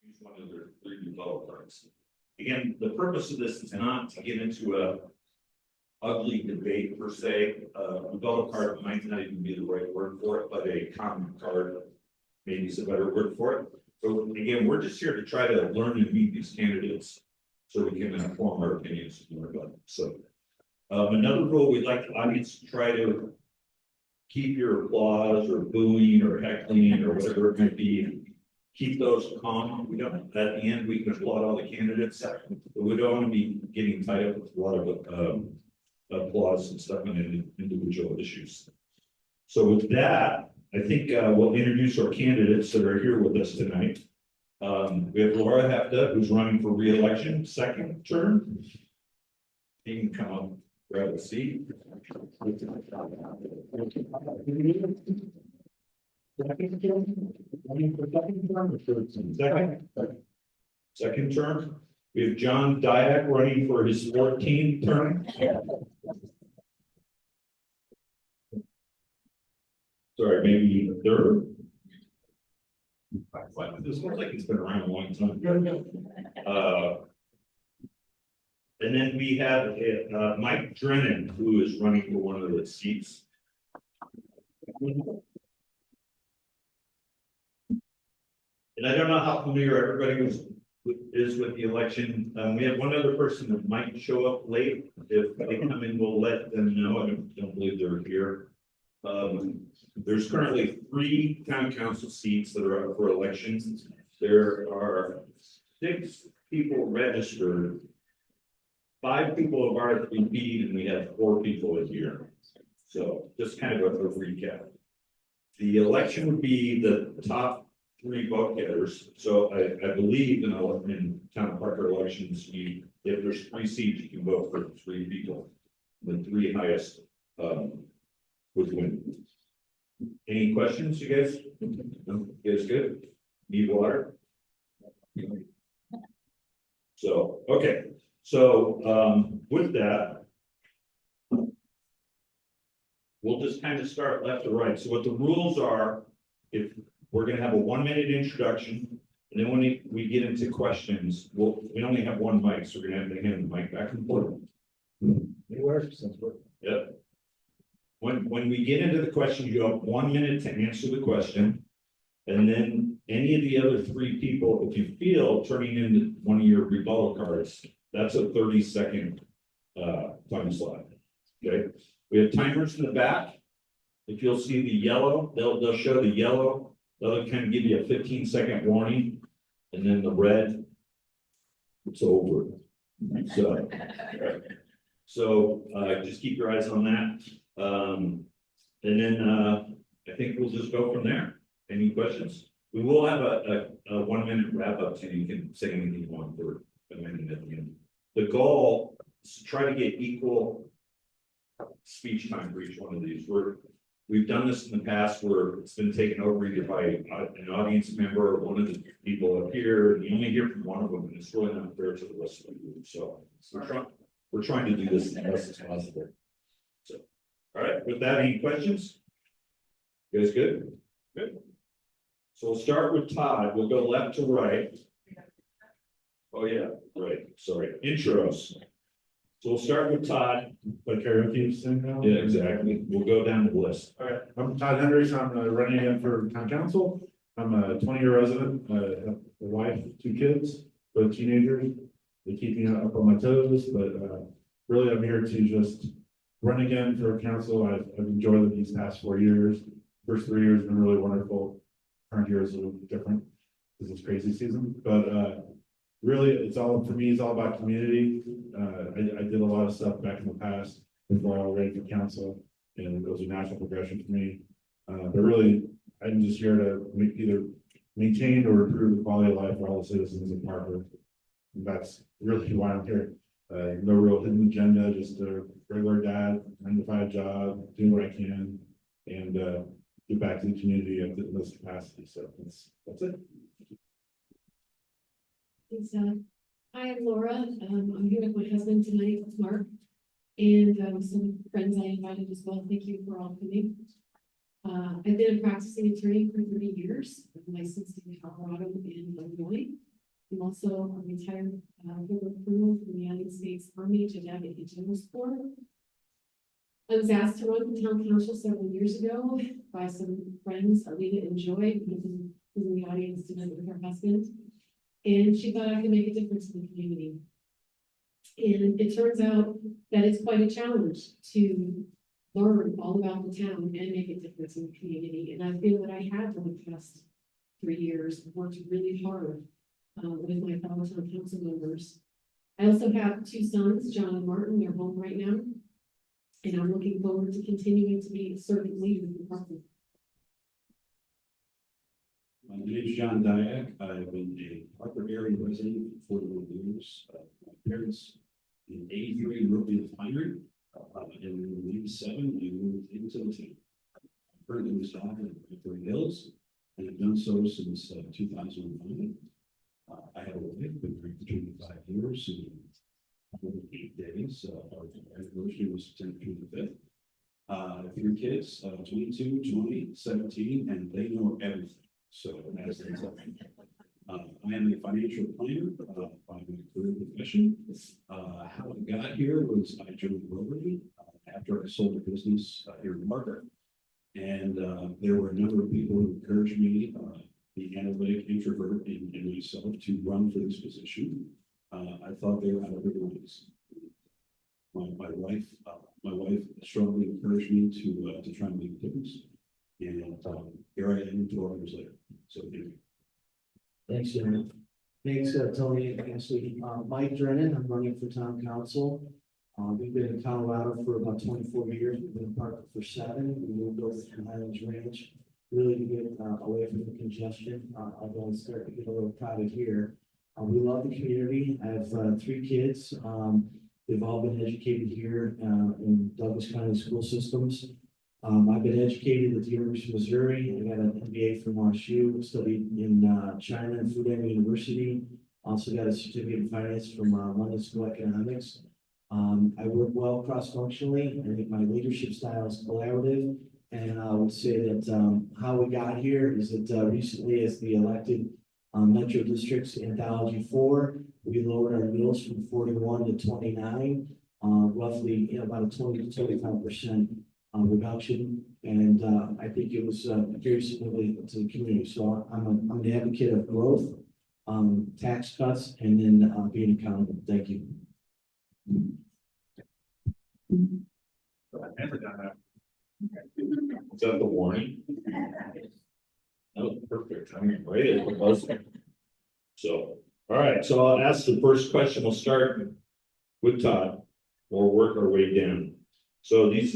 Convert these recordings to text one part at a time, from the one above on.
use one of their 3D photo cards. Again, the purpose of this is not to get into a ugly debate per se. A develop card might not even be the right word for it, but a common card maybe is a better word for it. So again, we're just here to try to learn and meet these candidates so we can inform our opinions more about them. So another rule we'd like the audience to try to keep your applause or booing or heckling or whatever it might be. Keep those calm. We don't, at the end, we can applaud all the candidates, but we don't want to be getting tied up with a lot of applause and stuff on individual issues. So with that, I think we'll introduce our candidates that are here with us tonight. We have Laura Hefta, who's running for re-election, second term. You can come up, grab a seat. Second term. We have John Dyack running for his 14th term. Sorry, maybe third. This looks like it's been around a long time. And then we have Mike Drennan, who is running for one of the seats. And I don't know how familiar everybody is with the election. We have one other person that might show up late. If they come in, we'll let them know. I don't believe they're here. There's currently 3 town council seats that are up for elections. There are 6 people registered. 5 people have RSVP'd, and we have 4 people here. So just kind of a recap. The election would be the top 3 vote getters. So I believe in town of Parker elections, if there's 3 seats, you can vote for 3 people. The 3 highest would win. Any questions, you guys? No? You guys good? Need water? So, okay. So with that, we'll just kind of start left to right. So what the rules are, if we're going to have a 1-minute introduction, and then when we get into questions, we only have 1 mic, so we're going to have to hand the mic back and forth. It works. Yep. When we get into the questions, you have 1 minute to answer the question, and then any of the other 3 people, if you feel turning in one of your rebuttal cards, that's a 30-second time slot. Okay. We have timers in the back. If you'll see the yellow, they'll show the yellow. They'll kind of give you a 15-second warning, and then the red, it's over. So just keep your eyes on that. And then I think we'll just go from there. Any questions? We will have a 1-minute wrap up, so you can say anything you want for a minute at the end. The goal is to try to get equal speech time for each one of these. We've done this in the past where it's been taken over either by an audience member or one of the people up here, and you only hear from one of them, and it's really not fair to the rest of the group. So we're trying to do this as best as possible. So, all right, with that, any questions? You guys good? Good. So we'll start with Todd. We'll go left to right. Oh yeah, right. Sorry. Intros. So we'll start with Todd. Like karaoke sing now? Yeah, exactly. We'll go down the list. All right. I'm Todd Hendricks. I'm running again for town council. I'm a 20-year resident, a wife, 2 kids, both teenagers. They keep me up on my toes, but really I'm here to just run again for council. I've enjoyed it these past 4 years. First 3 years have been really wonderful. Current year is a little different because it's crazy season, but really, it's all for me. It's all about community. I did a lot of stuff back in the past before I was ready for council, and it was a natural progression for me. But really, I'm just here to either maintain or improve the quality of life for all the citizens of Parker. And that's really why I'm here. No real hidden agenda, just a regular dad, 9-to-5 job, doing what I can, and give back to the community at this capacity. So that's it. Thanks, hi, I'm Laura. I'm here with my husband tonight, Mark, and some friends I invited as well. Thank you for all coming. I've been a practicing attorney for 30 years. I'm licensed in Colorado and Illinois. I'm also a retired former colonel from the United States Army Genetics and General Corps. I was asked to run for town council several years ago by some friends, Alina and Joy, who's in the audience tonight with her husband. And she thought I could make a difference in the community. And it turns out that it's quite a challenge to learn all about the town and make a difference in the community. And I feel that I have for the past 3 years, worked really hard with my fellow town council members. I also have 2 sons, John and Martin. They're home right now. And I'm looking forward to continuing to be a servant leader in the department. My name is John Dyack. I've been a Parker area resident for 41 years. My parents in 83 grew up in the Finery. In 87, we moved into the town. I currently reside in Victoria Hills and have done so since 2005. I have a wife, been married for 25 years and 8 days. Our anniversary was September 25th. I have 3 kids, 22, 20, 17, and they know everything. So as they tell me, I am a financial planner by my career profession. How I got here was I joined Rotary after I sold a business here in Parker. And there were a number of people who encouraged me, the analytic introvert in myself, to run for this position. I thought they were out of their minds. My wife strongly encouraged me to try and make a difference. And here I am 12 years later. So thank you. Thanks, Aaron. Thanks, Tony and Ashley. Mike Drennan, I'm running for town council. We've been in Colorado for about 24 years. We've been in Parker for 7. We moved over to Highlands Ranch, really to get away from the congestion. I'll go and start to get a little crowded here. We love the community. I have 3 kids. They've all been educated here in Douglas County school systems. I've been educated at the University of Missouri. I got an MBA from WashU, studied in China and Fudan University. Also got a certificate in finance from London School of Economics. I work well cross-functionally. I think my leadership style is collaborative. And I would say that how we got here is that recently, as the elected Metro District's Anthology 4, we lowered our mills from 41 to 29, roughly about a 20 to 25% reduction, and I think it was very significant to the community. So I'm an advocate of growth, tax cuts, and then being accountable. Thank you. I've never done that. Is that the warning? That was perfect. I mean, right, it was. So, all right, so I'll ask the first question. We'll start with Todd. We'll work our way down. So these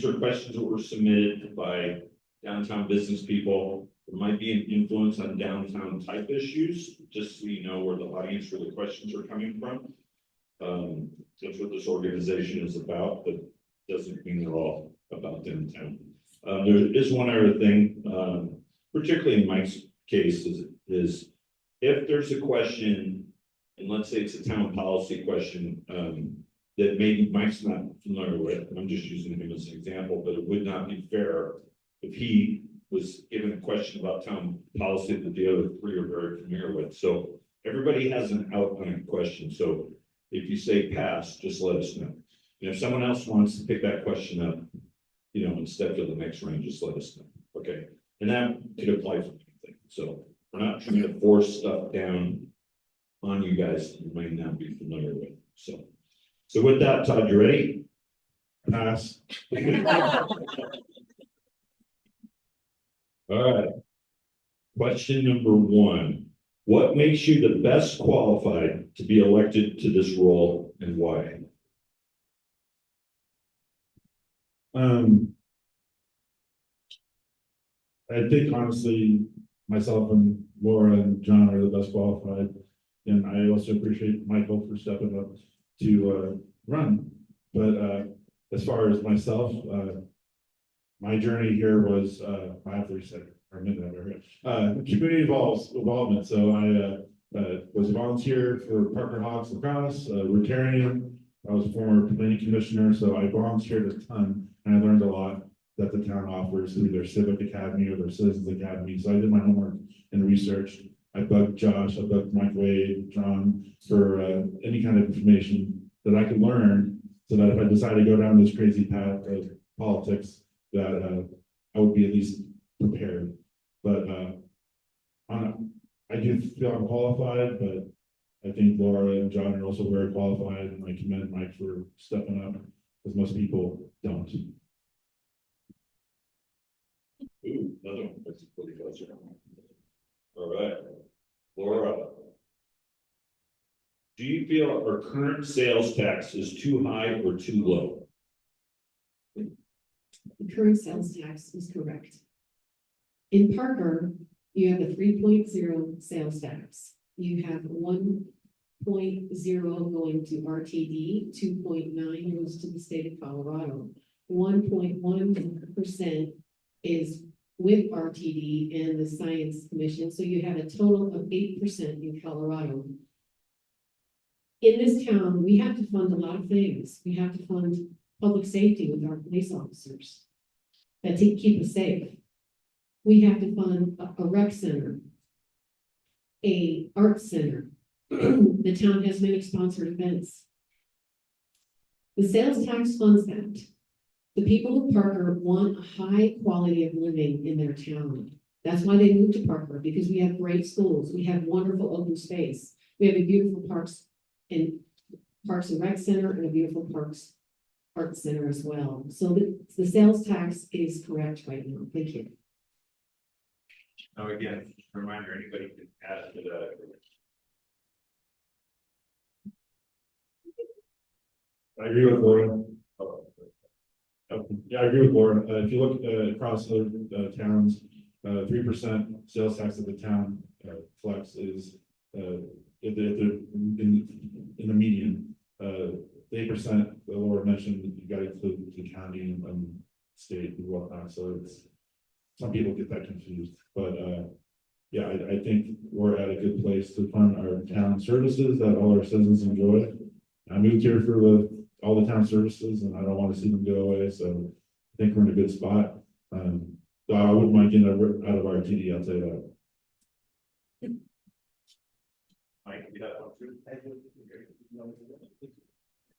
are questions that were submitted by downtown business people. There might be an influence on downtown type issues, just so you know where the audience for the questions are coming from. That's what this organization is about, but doesn't mean they're all about downtown. There is one other thing, particularly in Mike's case, is if there's a question, and let's say it's a town policy question, that maybe Mike's not familiar with, I'm just using him as an example, but it would not be fair if he was given a question about town policy that the other 3 are very familiar with. So everybody has an outline question. So if you say pass, just let us know. And if someone else wants to pick that question up, and step to the next round, just let us know. Okay. And that could apply for anything. So we're not trying to force stuff down on you guys that you might not be familiar with. So with that, Todd, you ready? Pass. All right. Question number 1. What makes you the best qualified to be elected to this role and why? I think honestly, myself and Laura and John are the best qualified. And I also appreciate Michael for stepping up to run. But as far as myself, my journey here was, I have to reset our minute over here. Community involvement. So I was a volunteer for Parker Hawks Lacrosse, Rotarian. I was a former planning commissioner, so I volunteered a ton, and I learned a lot that the town offers through their civic academy or their citizens academy. So I did my homework and research, I bugged Josh, I bugged Mike Wade, John, for any kind of information that I could learn, so that if I decide to go down this crazy path of politics, that I would be at least prepared. But I do feel I'm qualified, but I think Laura and John are also very qualified, and I commend Mike for stepping up, because most people don't. Ooh, another one. That's pretty close. All right, Laura. Do you feel our current sales tax is too high or too low? The current sales tax is correct. In Parker, you have a 3.0 sales tax. You have 1.0 going to RTD, 2.9 goes to the state of Colorado. 1.1% is with RTD and the Science Commission, so you have a total of 8% in Colorado. In this town, we have to fund a lot of things. We have to fund public safety with our police officers that keep us safe. We have to fund a rec center, a art center. The town has many sponsored events. The sales tax funds that. The people of Parker want a high quality of living in their town. That's why they moved to Parker, because we have great schools. We have wonderful open space. We have a beautiful parks and rec center and a beautiful parks art center as well. So the sales tax is correct right now. Thank you. Now, again, reminder, anybody can add to that. I agree with Laura. Yeah, I agree with Laura. If you look across other towns, 3% sales tax that the town collects is in the median. 8% that Laura mentioned, you got to include the county and state and whatnot. So it's, some people get that confused, but yeah, I think we're at a good place to fund our town services that all our citizens enjoy. I moved here for all the town services, and I don't want to see them go away. So I think we're in a good spot. So I wouldn't mind getting out of our TD, I'll tell you that. Mike, you have one too?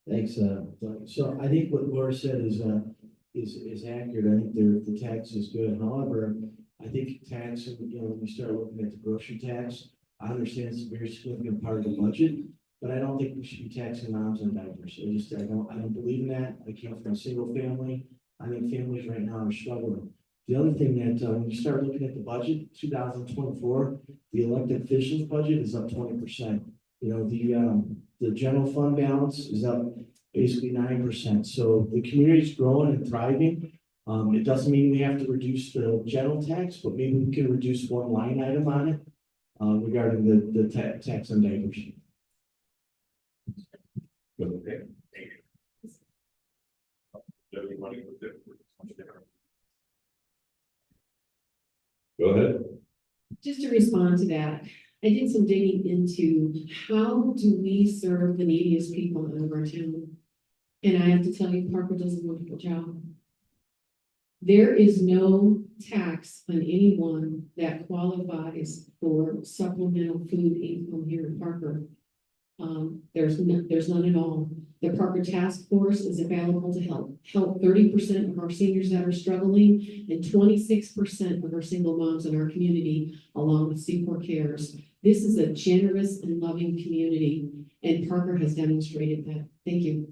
Thanks, so I think what Laura said is accurate. I think the tax is good. However, I think tax, when you start looking at the grocery tax, I understand it's a very significant part of the budget, but I don't think we should be taxing moms and diapers. I don't believe in that. I came from a single family. I think families right now are struggling. The other thing that, when you start looking at the budget, 2024, the elected officials budget is up 20%. The general fund balance is up basically 9%. So the community is growing and thriving. It doesn't mean we have to reduce the general tax, but maybe we can reduce one line item on it regarding the tax on diapers. Okay. Thank you. Everybody with it. Go ahead. Just to respond to that, I did some digging into how do we serve the neediest people in our town? And I have to tell you, Parker does a wonderful job. There is no tax on anyone that qualifies for supplemental food income here in Parker. There's none at all. The Parker Task Force is available to help 30% of our seniors that are struggling and 26% of our single moms in our community, along with Seaport Cares. This is a generous and loving community, and Parker has demonstrated that. Thank you.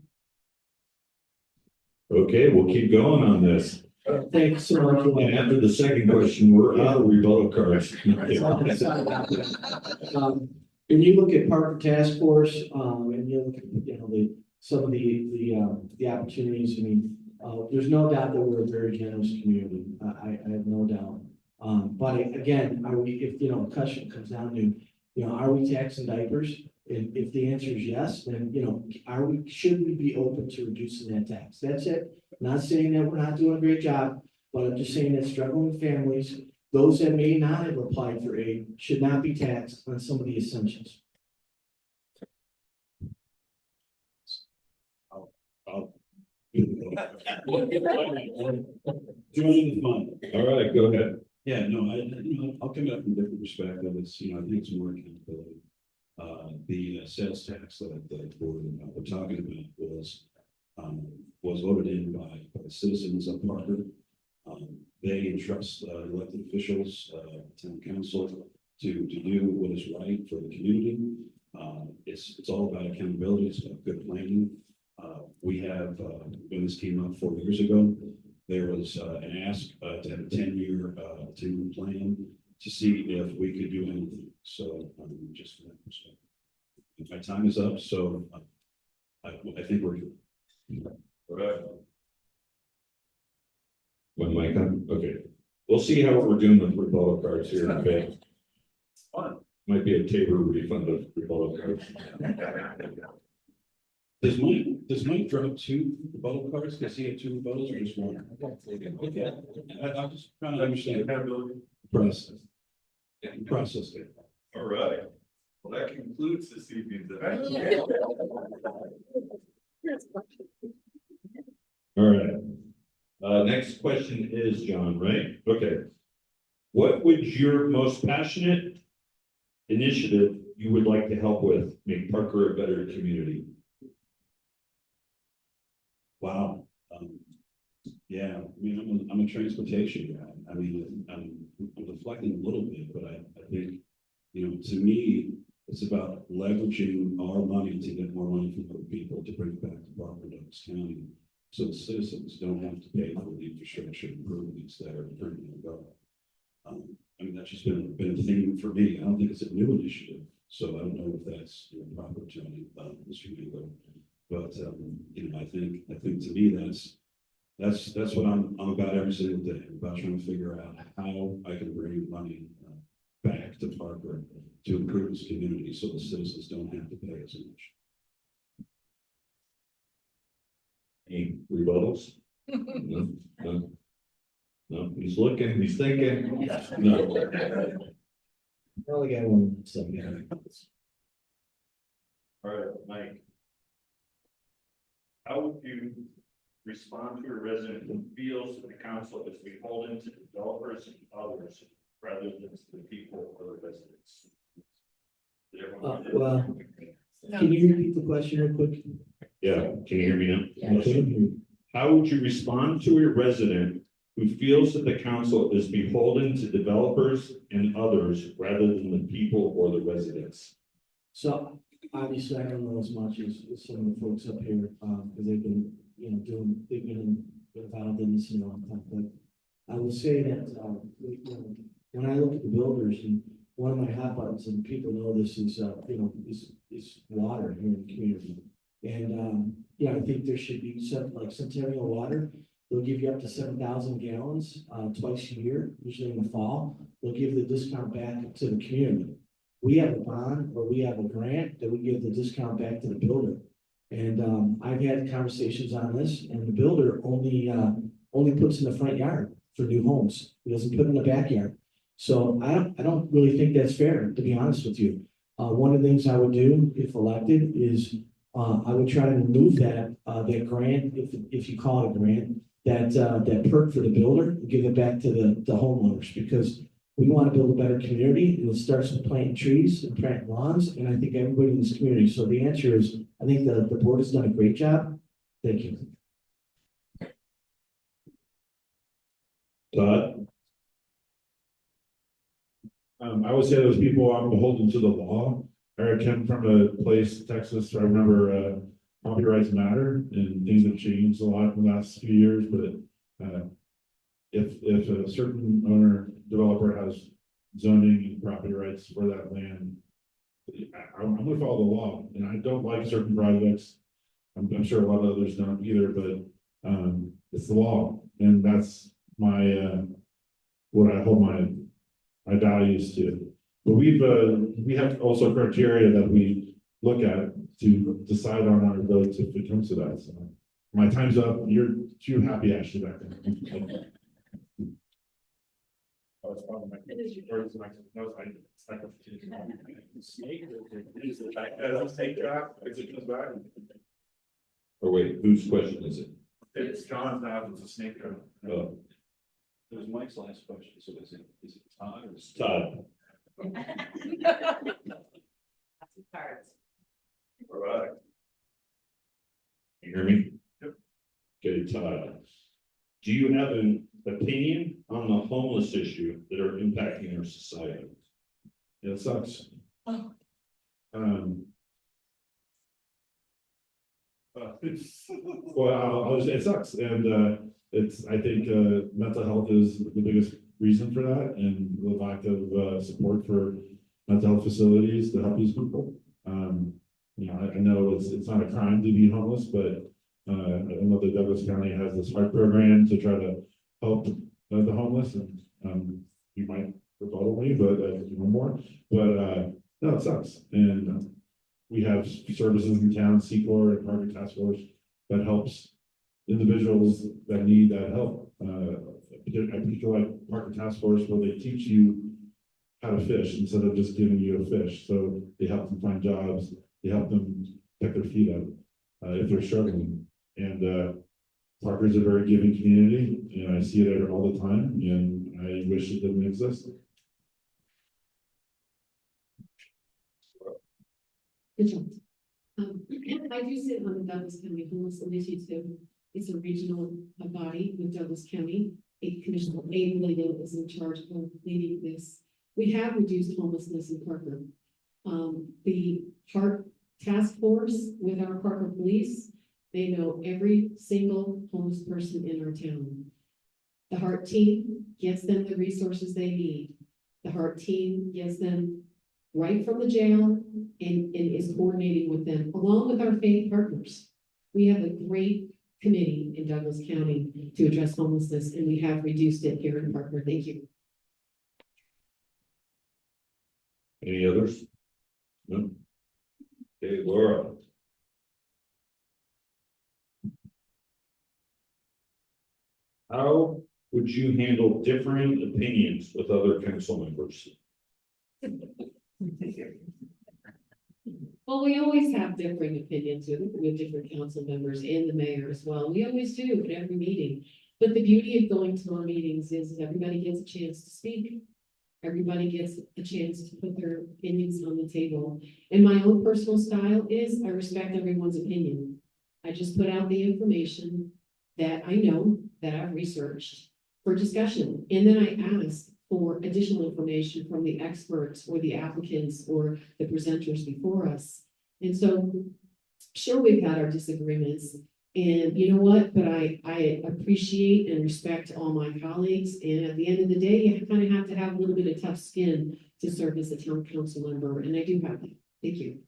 Okay, we'll keep going on this. Thanks so much. And after the second question, we're out of rebuttal cards. When you look at Parker Task Force, and you look at, some of the opportunities, there's no doubt that we're a very generous community. I have no doubt. But again, if the question comes down to, are we taxing diapers? And if the answer is yes, then, should we be open to reducing that tax? That's it. I'm not saying that we're not doing a great job, but I'm just saying that struggling families, those that may not have applied for aid, should not be taxed on some of the essentials. Join the fun. All right, go ahead. Yeah, no, I'll come at it from a different perspective. It's, I think it's more accountability. The sales tax that the board we're talking about was voted in by the citizens of Parker. They entrust elected officials, town council to do what is right for the community. It's all about accountability. It's about good planning. We have, when this came up 4 years ago, there was an ask to have a 10-year plan to see if we could do anything. So just from that perspective. My time is up, so I think we're good. All right. When mic on? Okay. We'll see how we're doing with rebuttal cards here. Okay. Fun. Might be a Tabor refund of rebuttal cards. Does Mike drop 2 rebuttal cards? Does he have 2 rebuttals or just 1? Okay. I'm just trying to understand the process. Process there. All right. Well, that concludes this evening's event. All right. Next question is John, right? Okay. What would your most passionate initiative you would like to help with make Parker a better community? Wow. Yeah, I mean, I'm a transportation guy. I mean, I'm reflecting a little bit, but I think, to me, it's about leveraging our money to get more money from other people to bring it back to Parker and Douglas County. So the citizens don't have to pay for the infrastructure improvements that are currently ongoing. I mean, that's just been a thing for me. I don't think it's a new initiative. So I don't know if that's proper, Tony, Mr. Hugo. But I think to me that's what I'm about every single day. I'm about trying to figure out how I can bring money back to Parker to improve this community so the citizens don't have to pay as much. Any rebuttals? No, no. No, he's looking, he's thinking. No. Probably got one second. All right, Mike. How would you respond to a resident who feels that the council is beholden to developers and others rather than to the people or the residents? Well, can you repeat the question real quick? Yeah, can you hear me now? Yeah. Okay. How would you respond to a resident who feels that the council is beholden to developers and others rather than the people or the residents? So obviously I don't know as much as some of the folks up here, because they've been, they've been involved in this, but I will say that, when I look at the builders, and one of my hot buttons, and people know this is, is water here in the community. And, I think there should be some, like Centennial Water. They'll give you up to 7,000 gallons, twice a year, usually in the fall. They'll give the discount back to the community. We have a bond or we have a grant that we give the discount back to the builder. And, I've had conversations on this, and the builder only puts in the front yard for new homes. He doesn't put in the backyard. So I don't really think that's fair, to be honest with you. One of the things I would do if elected is I would try to remove that grant, if you call it a grant, that perk for the builder, and give it back to the homeowners, because we want to build a better community, and it starts with planting trees and planting lawns, and I think everybody in this community. So the answer is, I think the board has done a great job. Thank you. Todd? I would say those people are beholden to the law. I come from a place, Texas, I remember copyrights matter, and things have changed a lot in the last few years, but if a certain owner, developer has zoning and property rights for that land, I'm gonna follow the law, and I don't like certain projects. I'm sure a lot of others don't either, but it's the law, and that's my what I hold my values to. But we have also criteria that we look at to decide on our votes if it comes to that. So my time's up. You're too happy, Ashley, back there. Or wait, whose question is it? It's John's now, it's a snake. Oh. There's Mike's last question, so is it Todd or? It's Todd. Cards. All right. You hear me? Yep. Okay, Todd. Do you have an opinion on the homeless issue that are impacting our society? Yeah, it sucks. Oh. Well, it sucks, and I think mental health is the biggest reason for that, and the lack of support for mental health facilities to help these people. I know it's not a crime to be homeless, but I know that Douglas County has this heart program to try to help the homeless, and you might rebuttal me, but no more. But no, it sucks, and we have services in town, Secor and Parker Task Force, that helps individuals that need that help. I particularly like Parker Task Force, where they teach you how to fish instead of just giving you a fish. So they help them find jobs, they help them pick their feet up if they're struggling. And Parker's a very giving community, and I see it all the time, and I wish it didn't exist. Good job. I do sit on the Douglas County Homeless Initiative. It's a regional body with Douglas County. Commissioner Abe is in charge of leading this. We have reduced homelessness in Parker. The Heart Task Force with our Parker Police, they know every single homeless person in our town. The Heart team gets them the resources they need. The Heart team gets them right from the jail and is coordinating with them, along with our faith partners. We have a great committee in Douglas County to address homelessness, and we have reduced it here in Parker. Thank you. Any others? No? Okay, Laura. How would you handle differing opinions with other council members? Well, we always have differing opinions with different council members and the mayor as well. We always do at every meeting. But the beauty of going to our meetings is everybody gets a chance to speak. Everybody gets a chance to put their opinions on the table. And my own personal style is I respect everyone's opinion. I just put out the information that I know, that I've researched for discussion. And then I ask for additional information from the experts or the applicants or the presenters before us. And so, sure, we've had our disagreements, and you know what, but I appreciate and respect all my colleagues, and at the end of the day, you kind of have to have a little bit of tough skin to serve as a town council member, and I do have that. Thank you.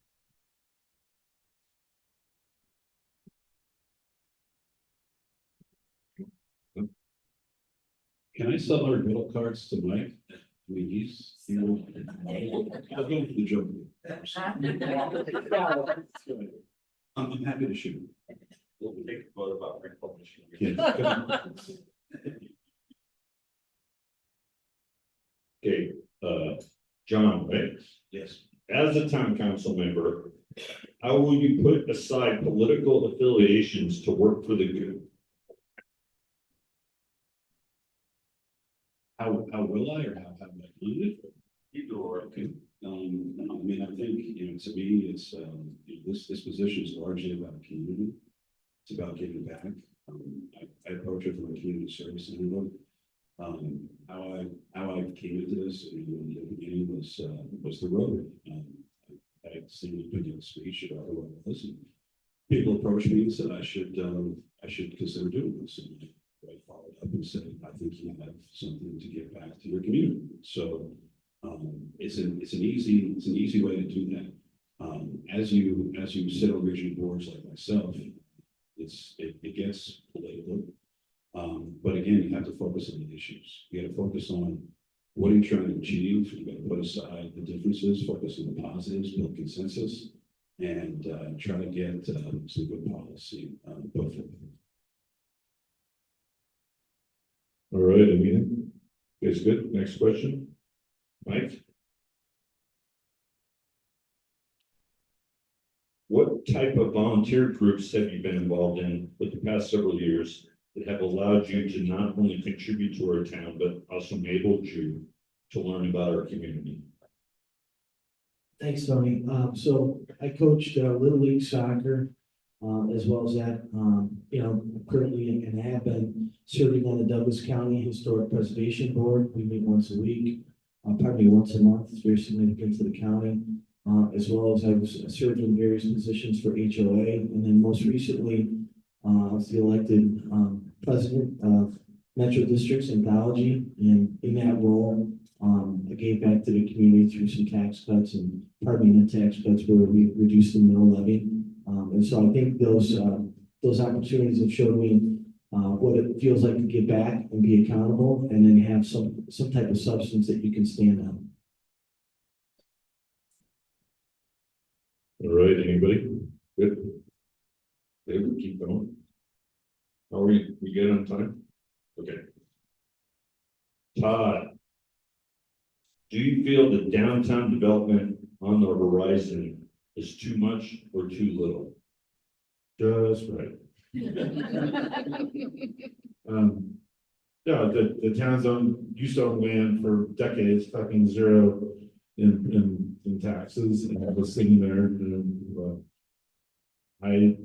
Can I sell our middle cards to Mike? I mean, I'll go with the joke. I'm happy to shoot. We'll take a vote about republishing. Okay, John, right? Yes. As a town council member, how will you put aside political affiliations to work for the good? How will I, or how have I done it? Either or. Okay. I mean, I think, to me, it's, this position is largely about community. It's about giving back. I approach it from a community service angle. How I came into this in the beginning was the road. I seen a video speech about who I was, and people approached me and said I should consider doing this. And I followed up and said, I think you have something to give back to your community. So it's an easy way to do that. As you sit on regional boards like myself, it gets political. But again, you have to focus on the issues. You got to focus on what are you trying to achieve. You got to put aside the differences, focus on the positives, build consensus, and try to get some good policy put forward. All right, Amina. It's good. Next question. Mike? What type of volunteer groups have you been involved in with the past several years? that have allowed you to not only contribute to our town, but also enabled you to learn about our community? Thanks, Tony. So I coached Little League soccer, as well as that, currently and have been serving on the Douglas County Historic Preservation Board. We meet once a week, probably once a month. It's very significant to the county. As well as I've served in various positions for HOA, and then most recently, I was the elected president of Metro Districts Anthology, and in that role, I gave back to the community through some tax cuts and not tax cuts where we reduced the mill levy. And so I think those opportunities have showed me what it feels like to give back and be accountable, and then have some type of substance that you can stand on. All right, anybody? Good. Okay, we'll keep going. Are we good on time? Okay. Todd, do you feel the downtown development on the horizon is too much or too little? Just right. Yeah, the town's used to own land for decades, fucking zero in taxes, and I was sitting there, and I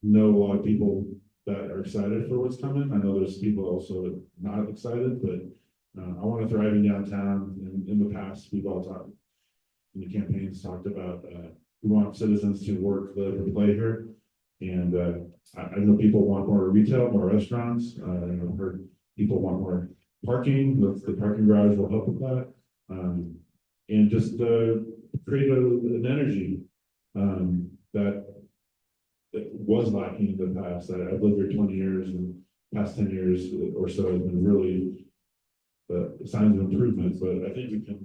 know a lot of people that are excited for what's coming. I know there's people also not excited, but I want to thrive in downtown. And in the past, we've all talked in the campaigns talked about we want citizens to work, live, and play here. And I know people want more retail, more restaurants. I've heard people want more parking. The parking garage will help with that. And just create an energy that was lacking in the past. I've lived here 20 years, and past 10 years or so has been really signs of improvement. But I think we can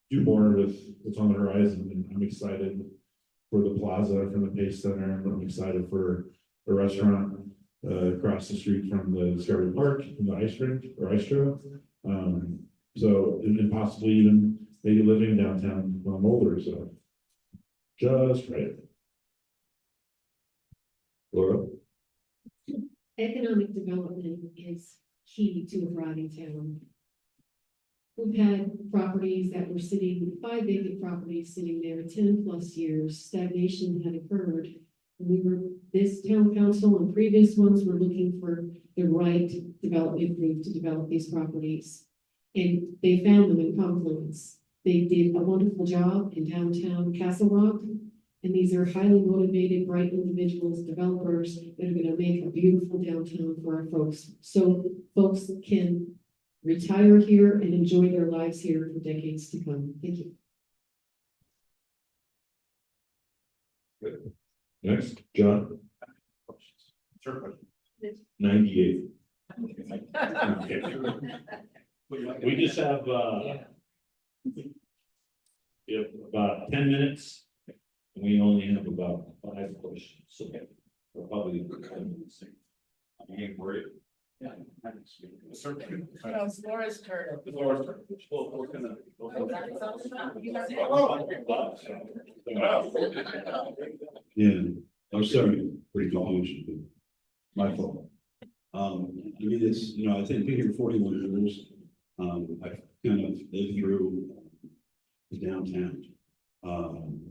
do more with what's on the horizon, and I'm excited for the plaza from the Pace Center, and I'm excited for the restaurant across the street from the Discovery Park, from the ice rink or ice trail. So, and possibly even maybe living downtown when I'm older, so just right. Laura? Economic development is key to a thriving town. We've had properties that were sitting, 5 vacant properties sitting there 10+ years. Stagnation had occurred. This town council and previous ones were looking for the right development group to develop these properties. And they found them in Confluence. They did a wonderful job in downtown Castle Rock. And these are highly motivated, bright individuals, developers that are going to make a beautiful downtown for our folks. So folks can retire here and enjoy their lives here for decades to come. Thank you. Good. Next, John. Sure. 98. We just have about 10 minutes. We only have about 5 questions, so we're probably I ain't worried. No, it's Laura's turn. Yeah, I'm sorry, pretty confusion. My fault. It's, I think being here 41 years, I've kind of lived through the downtown.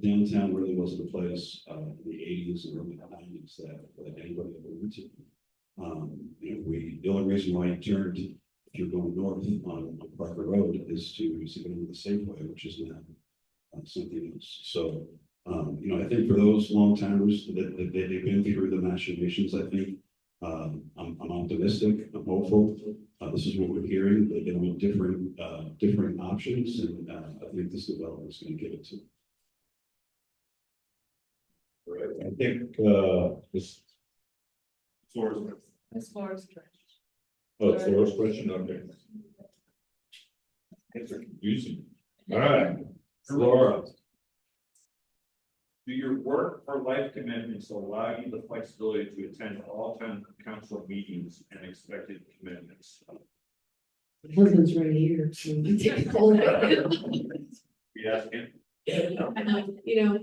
Downtown really wasn't a place in the 80s and early 90s that anybody ever went to. The only reason why you turned, if you're going north on Parker Road, is to go into the Safeway, which is now something else. So, I think for those long timers that they've been through the machinations, I think I'm optimistic, I'm hopeful. This is what we're hearing. They're going to different options, and I think this development is going to give it to them. Right. I think this. It's Laura's turn. Oh, it's Laura's question. Okay. It's confusing. All right, Laura. Do your work or life commitments allow you the flexibility to attend all town council meetings and expected commitments? My husband's right here, so I take a call right now. We ask him.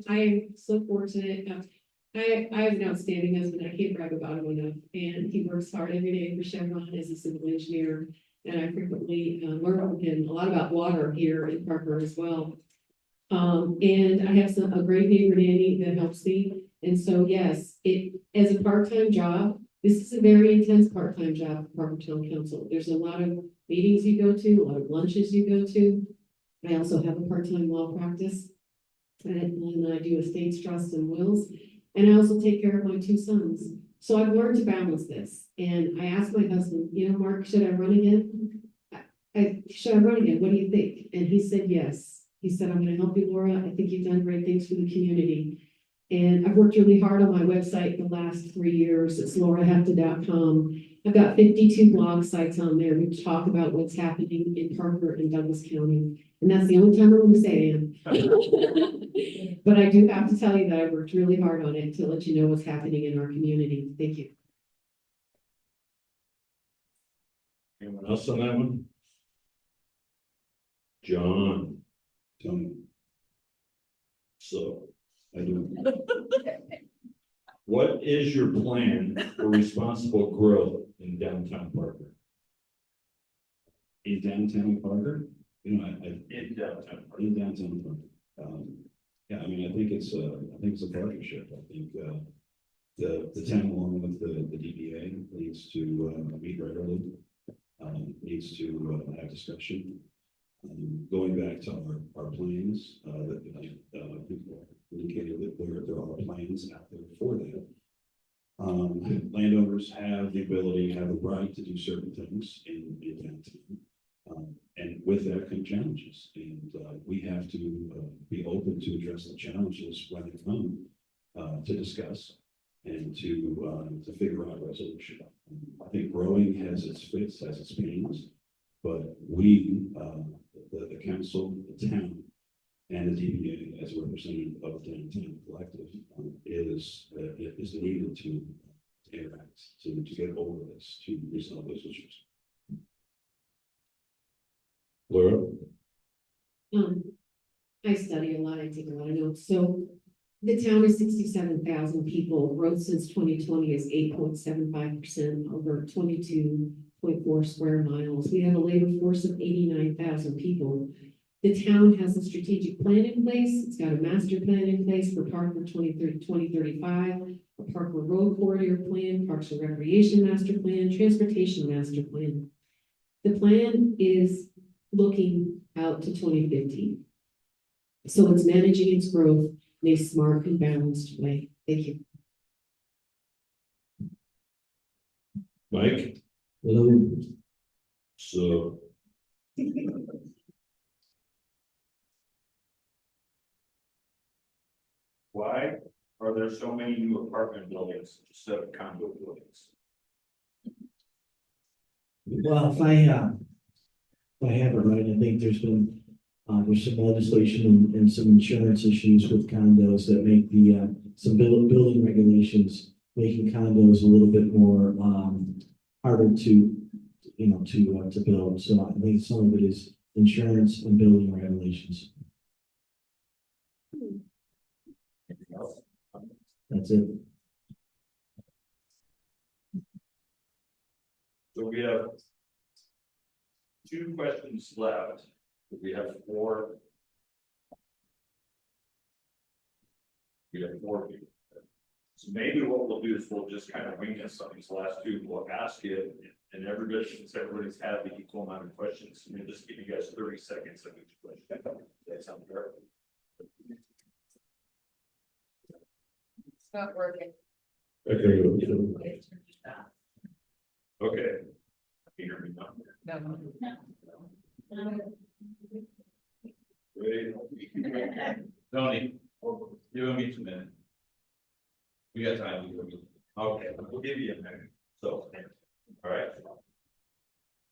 I am so fortunate. I have an outstanding husband. I can't brag about him enough, and he works hard every day for Chevron as a civil engineer. And I frequently learn from him a lot about water here in Parker as well. And I have a great neighbor nanny that helps me. And so, yes, as a part-time job, this is a very intense part-time job for Parker Town Council. There's a lot of meetings you go to, a lot of lunches you go to. I also have a part-time law practice. And I do estates, trusts, and wills. And I also take care of my 2 sons. So I've learned to balance this. And I asked my husband, Mark, should I run again? Should I run again? What do you think? And he said, yes. He said, I'm going to help you, Laura. I think you've done great things for the community. And I've worked really hard on my website the last 3 years. It's laurahefta.com. I've got 52 blog sites on there which talk about what's happening in Parker and Douglas County. And that's the only time I'm going to say it. But I do have to tell you that I worked really hard on it to let you know what's happening in our community. Thank you. Anyone else on that one? John, Tony, so I do. what is your plan for responsible growth in downtown Parker? In downtown Parker, In downtown Parker. in downtown Parker. Yeah, I mean, I think it's a partnership. I think, the town along with the DBA needs to, meet regularly. Needs to, have discussion. Going back to our plans, that, people indicated that there are plans out there for that. Landowners have the ability, have the right to do certain things in downtown. And with that come challenges, and we have to be open to address the challenges when they come to discuss and to figure out a resolution. I think growing has its fits, has its pains, but we, the council, the town, and the DBA as a representative of the downtown collective is needed to interact, to get over this, to resolve those issues. Laura? I study a lot. I take a lot of notes. So the town is 67,000 people. Growth since 2020 is 8.75% over 22.4 square miles. We have a labor force of 89,000 people. The town has a strategic plan in place. It's got a master plan in place for Parker 2035, a Parker Road Corridor Plan, Parks and Recreation Master Plan, Transportation Master Plan. The plan is looking out to 2050. So it's managing its growth in a smart and balanced way. Thank you. Mike? Hello. So. Why are there so many new apartment buildings instead of condo buildings? Well, if I have it right, I think there's some legislation and some insurance issues with condos that make some building regulations, making condos a little bit more, harder to build. So I think some of it is insurance and building regulations. That's it. So we have 2 questions left. We have 4. We have 4 people. So maybe what we'll do is we'll just kind of wing this on these last 2. We'll ask it, and since everybody's had the equal amount of questions, we'll just give you guys 30 seconds of each question. Does that sound fair? It's not working. Okay. Okay. Can you hear me now? No. Ready? Tony, give me 2 minutes. We got time. Okay, we'll give you a minute. So, all right.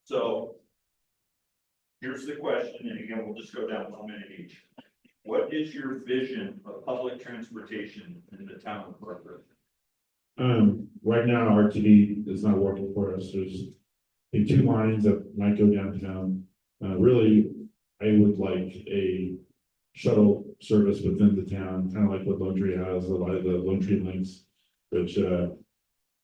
So, here's the question, and again, we'll just go down 1 minute each. What is your vision of public transportation in the town of Parker? Right now, RTD is not working for us. There's 2 lines that might go downtown. Really, I would like a shuttle service within the town, kind of like what Lone Tree has, a lot of the Lone Tree links, which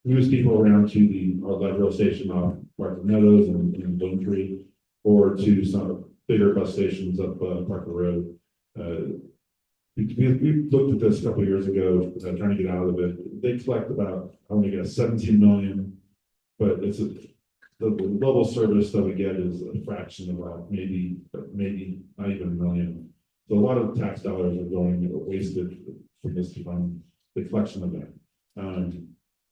moves people around to the light rail station off Parker Meadows and Lone Tree, or to some bigger bus stations up Parker Road. We looked at this a couple of years ago, trying to get out of it. They collect about, I want to guess, 17 million, but the level of service that we get is a fraction of maybe not even a million. So a lot of tax dollars are going wasted from this fund, the collection of that.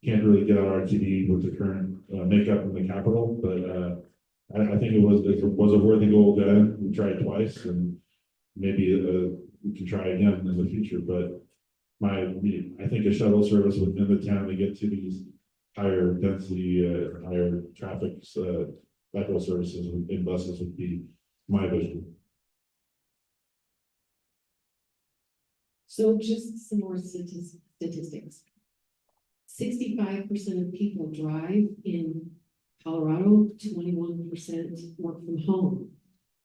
Can't really get out RTD with the current makeup in the capital, but I think it was a worthy goal then. We tried twice, and maybe we can try again in the future. But I think a shuttle service within the town to get to these higher density, higher traffic light rail services in buses would be my vision. So just some more statistics. 65% of people drive in Colorado, 21% work from home,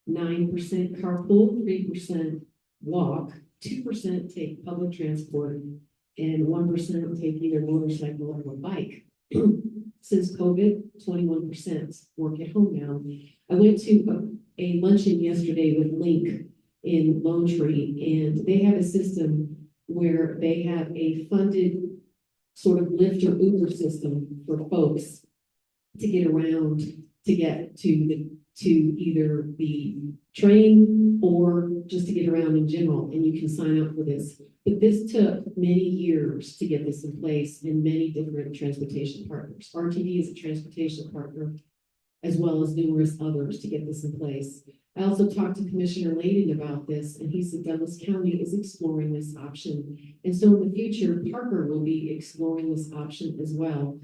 9% carpool, 3% walk, 2% take public transport, and 1% take either motorcycle or bike. Since COVID, 21% work at home now. I went to a luncheon yesterday with Link in Lone Tree, and they have a system where they have a funded sort of Lyft or Uber system for folks to get around, to get to either the train or just to get around in general, and you can sign up for this. But this took many years to get this in place in many different transportation partners. RTD is a transportation partner, as well as numerous others to get this in place. I also talked to Commissioner Layden about this, and he said Douglas County is exploring this option. And so in the future, Parker will be exploring this option as well.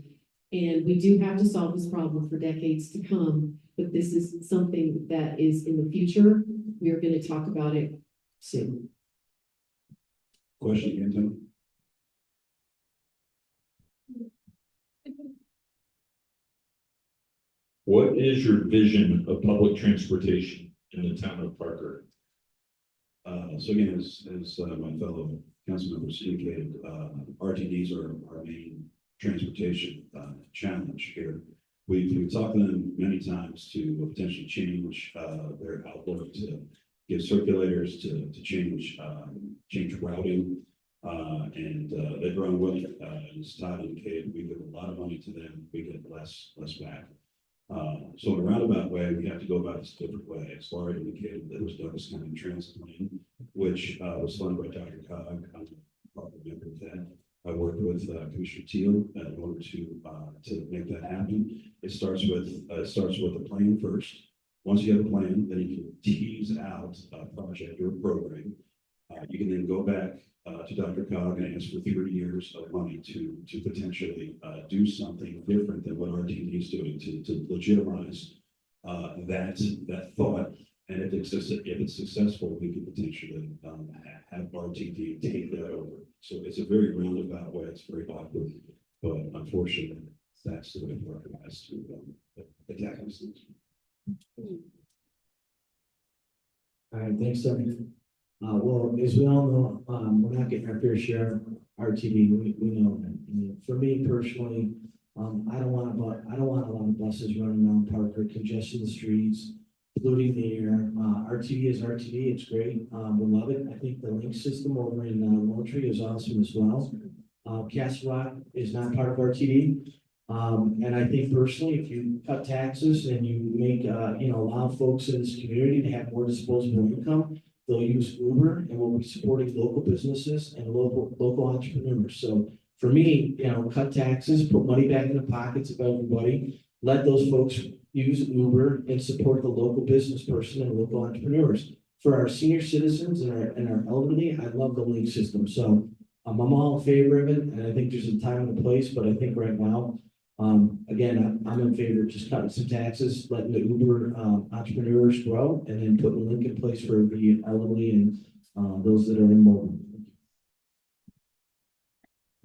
And we do have to solve this problem for decades to come, but this is something that is in the future. We are going to talk about it soon. Question again, Tim? What is your vision of public transportation in the town of Parker? So again, as my fellow council members indicated, RTDs are our main transportation challenge here. We've talked to them many times to potentially change their outlook, to give circulators, to change routing, and they've grown willing. As Todd indicated, we give a lot of money to them, we get less back. So in a roundabout way, we have to go about this a different way. As Laura indicated, there was Douglas County Transit Plan, which was funded by Dr. Cog. I'm a part member of that. I worked with Commissioner Teal in order to make that happen. It starts with a plan first. Once you have a plan, then you can tease out a project or a program. You can then go back to Dr. Cog and ask for 3 years of money to potentially do something different than what RTD is doing to legitimize that thought. And if it's successful, we could potentially have RTD take that over. So it's a very roundabout way. It's very awkward, but unfortunately, that's the way Parker has to attack these things. All right, thanks, Doug. Well, as we all know, we're not getting our fair share of RTD. We know that. And for me personally, I don't want a lot of buses running around Parker, congesting the streets, polluting the air. RTD is RTD. It's great. We love it. I think the link system over in Lone Tree is awesome as well. Castle Rock is not part of RTD. And I think personally, if you cut taxes and you make, allow folks in this community to have more disposable income, they'll use Uber, and we'll be supporting local businesses and local entrepreneurs. So for me, cut taxes, put money back in the pockets of everybody, let those folks use Uber and support the local business person and local entrepreneurs. For our senior citizens and our elderly, I love the link system. So I'm all in favor of it, and I think there's a time and a place, but I think right now, again, I'm in favor of just cutting some taxes, letting the Uber entrepreneurs grow, and then putting a link in place for the elderly and those that are in mobile.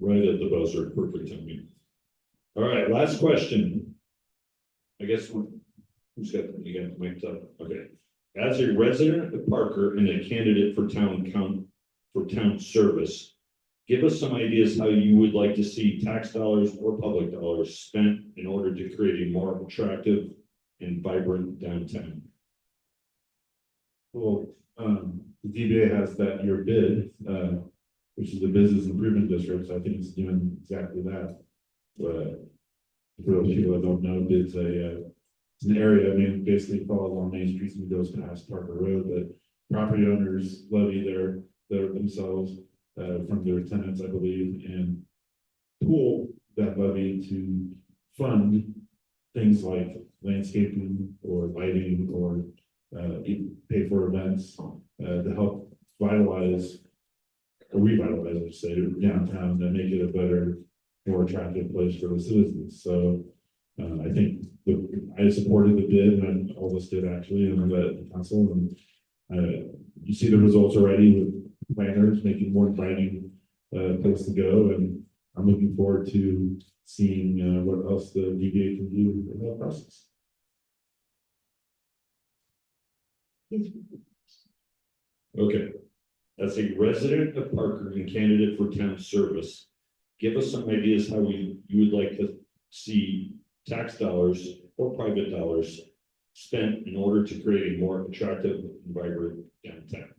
Right at the buzzer, perfect timing. All right, last question. I guess who's got the mic up? Okay. As a resident of Parker and a candidate for town service, give us some ideas how you would like to see tax dollars or public dollars spent in order to create a more attractive and vibrant downtown. Well, the DBA has that year bid, which is the business improvement district, so I think it's doing exactly that. But for those people that don't know, it's it's an area, I mean, basically follows along Main Street and goes past Parker Road, but property owners levy themselves from their tenants, I believe, and pool that levy to fund things like landscaping or lighting or pay for events to help vitalize or revitalize, I should say, downtown and make it a better, more attractive place for the citizens. So I think I supported the bid, and all of us did actually, and the council, and you see the results already with planners making more inviting place to go, and I'm looking forward to seeing what else the DBA can do in that process. Okay. As a resident of Parker and candidate for town service, give us some ideas how you would like to see tax dollars or private dollars spent in order to create a more attractive and vibrant downtown.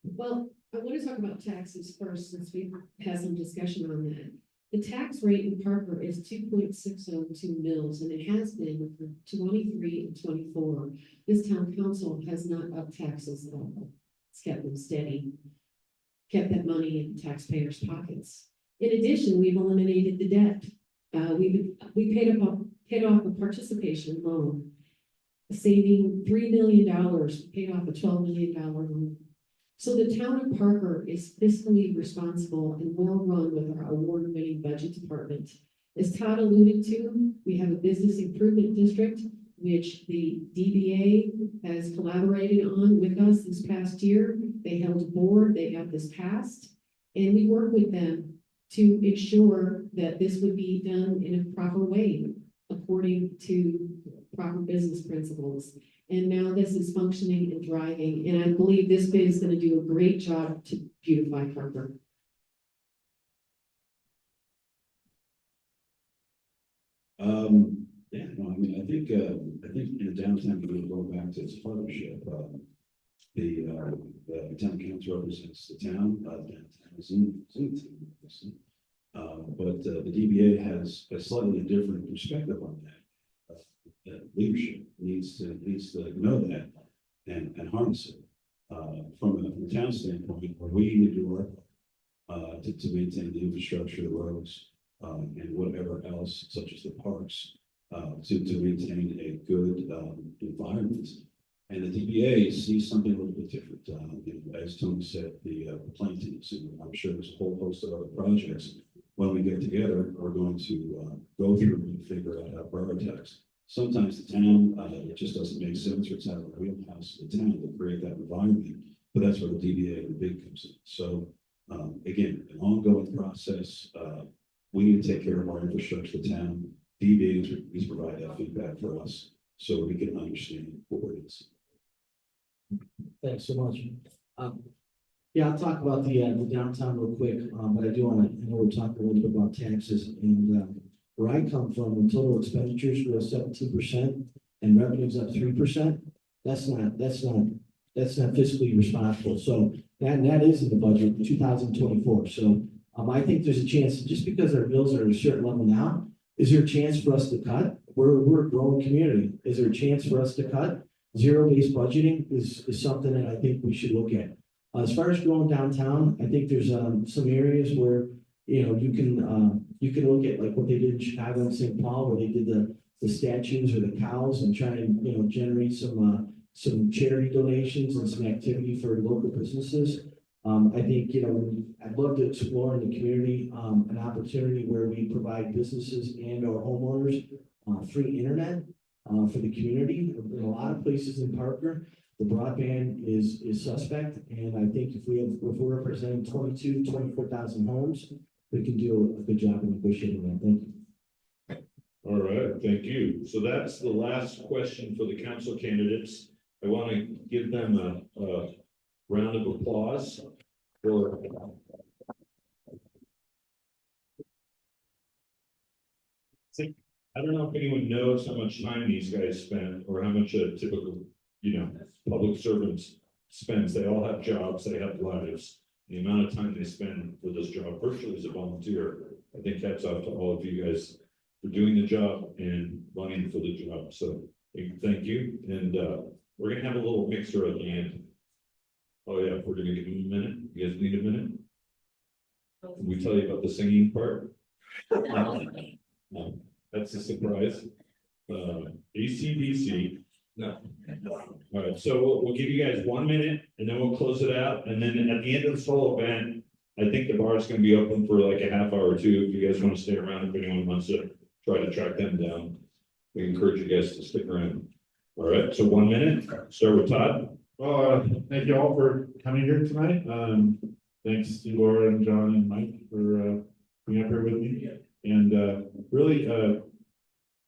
Well, I want to talk about taxes first, since we've had some discussion on that. The tax rate in Parker is 2.602 mils, and it has been for 23 and 24. This town council has not upped taxes at all. It's kept them steady, kept that money in taxpayers' pockets. In addition, we've eliminated the debt. We paid off a participation loan, saving $3 million, paid off a $12 million loan. So the town of Parker is fiscally responsible and well run with our award-winning budget department. As Todd alluded to, we have a business improvement district, which the DBA has collaborated on with us this past year. They held a board, they have this passed, and we work with them to ensure that this would be done in a proper way, according to proper business principles. And now this is functioning and thriving, and I believe this bid is going to do a great job to beautify Parker. Yeah, no, I mean, I think in the downtown, we're going to go back to its partnership. The town council represents the town, downtown is in the town, obviously. But the DBA has a slightly different perspective on that. Leadership needs to know that and harness it. From a town standpoint, we need to do our part to maintain the infrastructure, the roads, and whatever else, such as the parks, to maintain a good environment. And the DBA sees something a little bit different. As Tony said, the plantings, and I'm sure there's a whole host of other projects. When we get together, we're going to go through and figure out how to prioritize. Sometimes the town, it just doesn't make sense, or it's out of the wheelhouse of the town to create that environment. But that's where the DBA and the big comes in. So again, an ongoing process. We need to take care of our infrastructure, the town. DBA needs to provide that feedback for us so we can understand what it is. Thanks so much. Yeah, I'll talk about the downtown real quick, but I do want to, I know we're talking a little bit about taxes, and where I come from, the total expenditures were 17% and revenues up 3%. That's not fiscally responsible. So that is in the budget for 2024. So I think there's a chance, just because our bills are at a certain level now, is there a chance for us to cut? We're a growing community. Is there a chance for us to cut? Zero-based budgeting is something that I think we should look at. As far as growing downtown, I think there's some areas where, you know, you can look at like what they did in Chicago and St. Paul, where they did the statues or the cows and try and, you know, generate some charity donations and some activity for local businesses. I think, you know, I'd love to explore in the community an opportunity where we provide businesses and our homeowners free internet for the community. In a lot of places in Parker, the broadband is suspect, and I think if we're representing 24,000 homes, we can do a good job of negotiating that. Thank you. All right, thank you. So that's the last question for the council candidates. I want to give them a round of applause for. I don't know if anyone knows how much time these guys spend or how much a typical, public servants spends. They all have jobs, they have lives. The amount of time they spend for this job virtually as a volunteer, I think hats off to all of you guys for doing the job and running for the job. So thank you. And we're gonna have a little mixer at the end. Oh yeah, we're gonna give them a minute. You guys need a minute? Can we tell you about the singing part? No, that's a surprise. ACDC. No. All right, so we'll give you guys 1 minute and then we'll close it out. And then at the end of this whole event, I think the bar is going to be open for like a half hour or two. If you guys want to stay around, if anyone wants to try to track them down, we encourage you guys to stick around. All right, so 1 minute. Start with Todd. Well, thank you all for coming here tonight. Thanks to Laura and John and Mike for being up here with me. And really,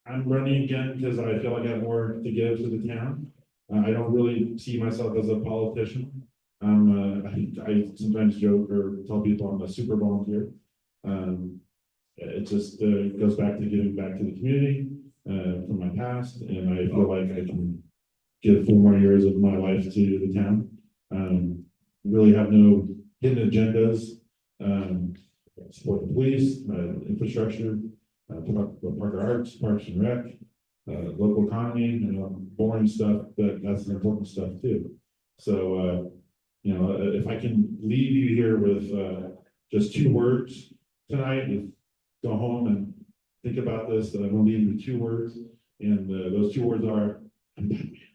I'm running again because I feel like I have more to give to the town. I don't really see myself as a politician. I sometimes joke or tell people I'm a super volunteer. It just goes back to giving back to the community from my past, and I feel like I can give 4 more years of my life to the town. Really have no hidden agendas. Support the police, infrastructure, Parker Arts, Parks and Rec, local economy, boring stuff, but that's the important stuff too. So, if I can leave you here with just 2 words tonight, go home and think about this, I'm gonna leave you with 2 words, and those 2 words are,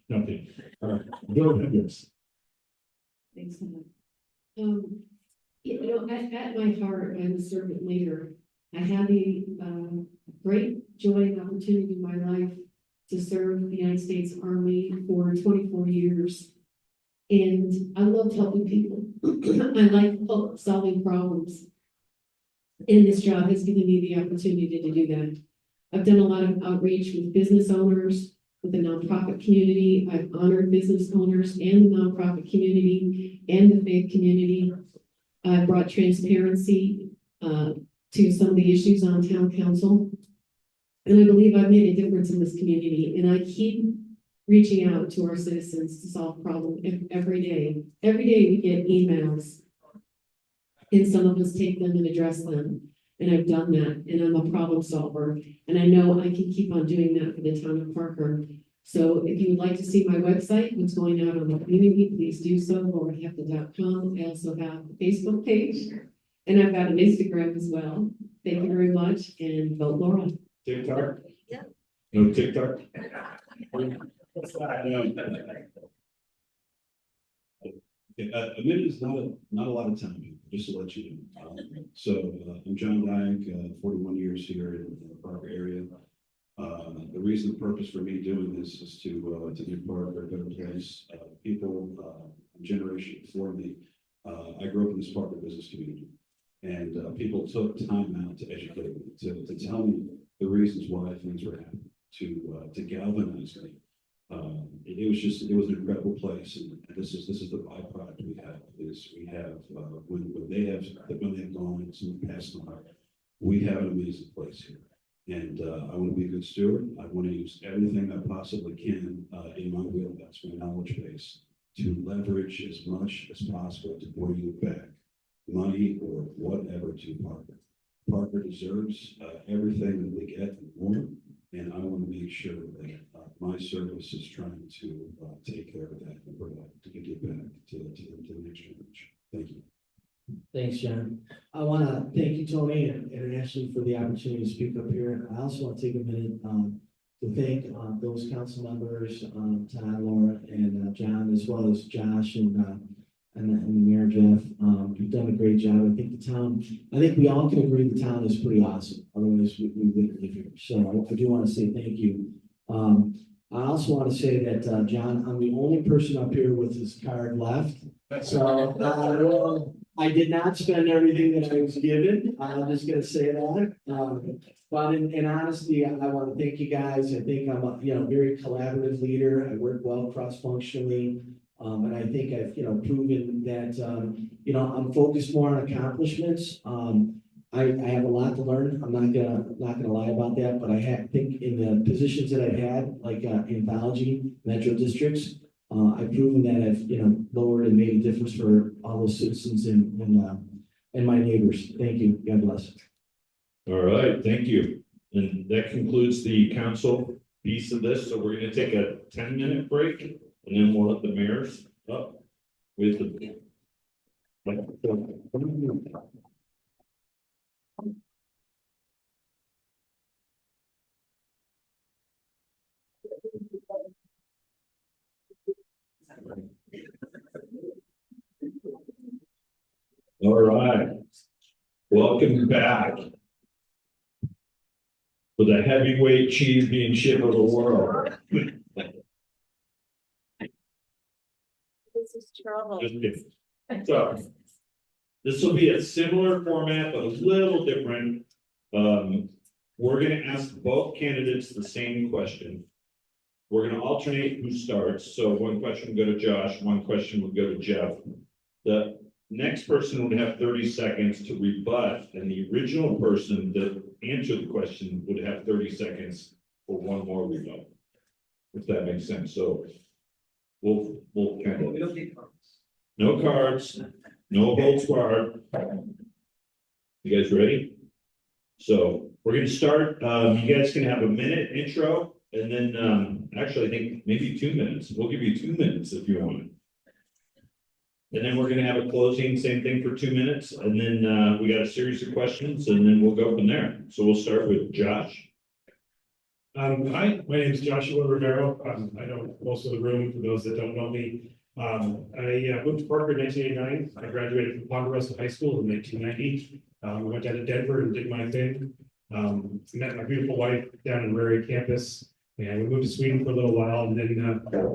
nothing. Go Penguins. Thanks, Matt. At my heart, I'm a servant leader. I had the great joy and opportunity in my life to serve the United States Army for 24 years. And I loved helping people. I like solving problems. And this job has given me the opportunity to do that. I've done a lot of outreach with business owners, with the nonprofit community. I've honored business owners and the nonprofit community and the faith community. I've brought transparency to some of the issues on town council. And I believe I've made a difference in this community. And I keep reaching out to our citizens to solve problems every day. Every day we get emails. And some of us take them and address them. And I've done that. And I'm a problem solver. And I know I can keep on doing that for the town of Parker. So if you would like to see my website, what's going out on the community, please do so, laurahefta.com. I also have a Facebook page. And I've got an Instagram as well. Thank you very much, and vote Laura. TikTok? Yeah. No TikTok? A minute is not a lot of time, just to let you know. I'm John Dyack, 41 years here in the Parker area. The reason, the purpose for me doing this is to make Parker a better place. People, a generation before me, I grew up in this Parker business community, and people took time out to educate me, to tell me the reasons why things were happening, to galvanize me. It was an incredible place, and this is the byproduct we have. When they have gone and some passed on, we have an amazing place here. And I want to be a good steward. I want to use everything I possibly can in my wheelhouse, my knowledge base, to leverage as much as possible to bring back money or whatever to Parker. Parker deserves everything that we get and more, and I want to make sure that my service is trying to take care of that and provide to give back to the next generation. Thank you. Thanks, John. I want to thank you, Tony and Ashley, for the opportunity to speak up here. I also want to take a minute to thank those council members, Todd, Laura, and John, as well as Josh and the Mayor Jeff. You've done a great job. I think we all can agree the town is pretty awesome. Otherwise, we wouldn't live here. So I do want to say thank you. I also want to say that, John, I'm the only person up here with his card left. So I did not spend everything that I was given. I'm just gonna say that. But in honesty, I want to thank you guys. I think I'm a, very collaborative leader. I work well cross-functionally. And I think I've, proven that, I'm focused more on accomplishments. I have a lot to learn. I'm not gonna lie about that, but think in the positions that I've had, like, anthology, metro districts, I've proven that I've, lowered and made a difference for all the citizens and my neighbors. Thank you. God bless. All right, thank you. And that concludes the council piece of this. So we're gonna take a 10-minute break and then we'll let the mayors up with the. All right, welcome back for the heavyweight championship of the world. This is trouble. Just kidding. So, this will be a similar format, but a little different. We're gonna ask both candidates the same question. We're gonna alternate who starts, so one question will go to Josh, one question will go to Jeff. The next person would have 30 seconds to rebut, and the original person that answered the question would have 30 seconds for one more rebut. If that makes sense, so we'll kind of. No cards, no holds barred. You guys ready? So we're gonna start, you guys can have a minute intro, and then, actually, I think maybe 2 minutes. We'll give you 2 minutes if you want. And then we're gonna have a closing, same thing for 2 minutes, and then, we got a series of questions, and then we'll go from there. So we'll start with Josh. Hi, my name is Joshua Rivero. I know most of the room, for those that don't know me. I moved to Parker in 1989. I graduated from Ponderosa High School in 1990. I went down to Denver and did my thing. Met my beautiful wife down in Rary campus, and we moved to Sweden for a little while. And then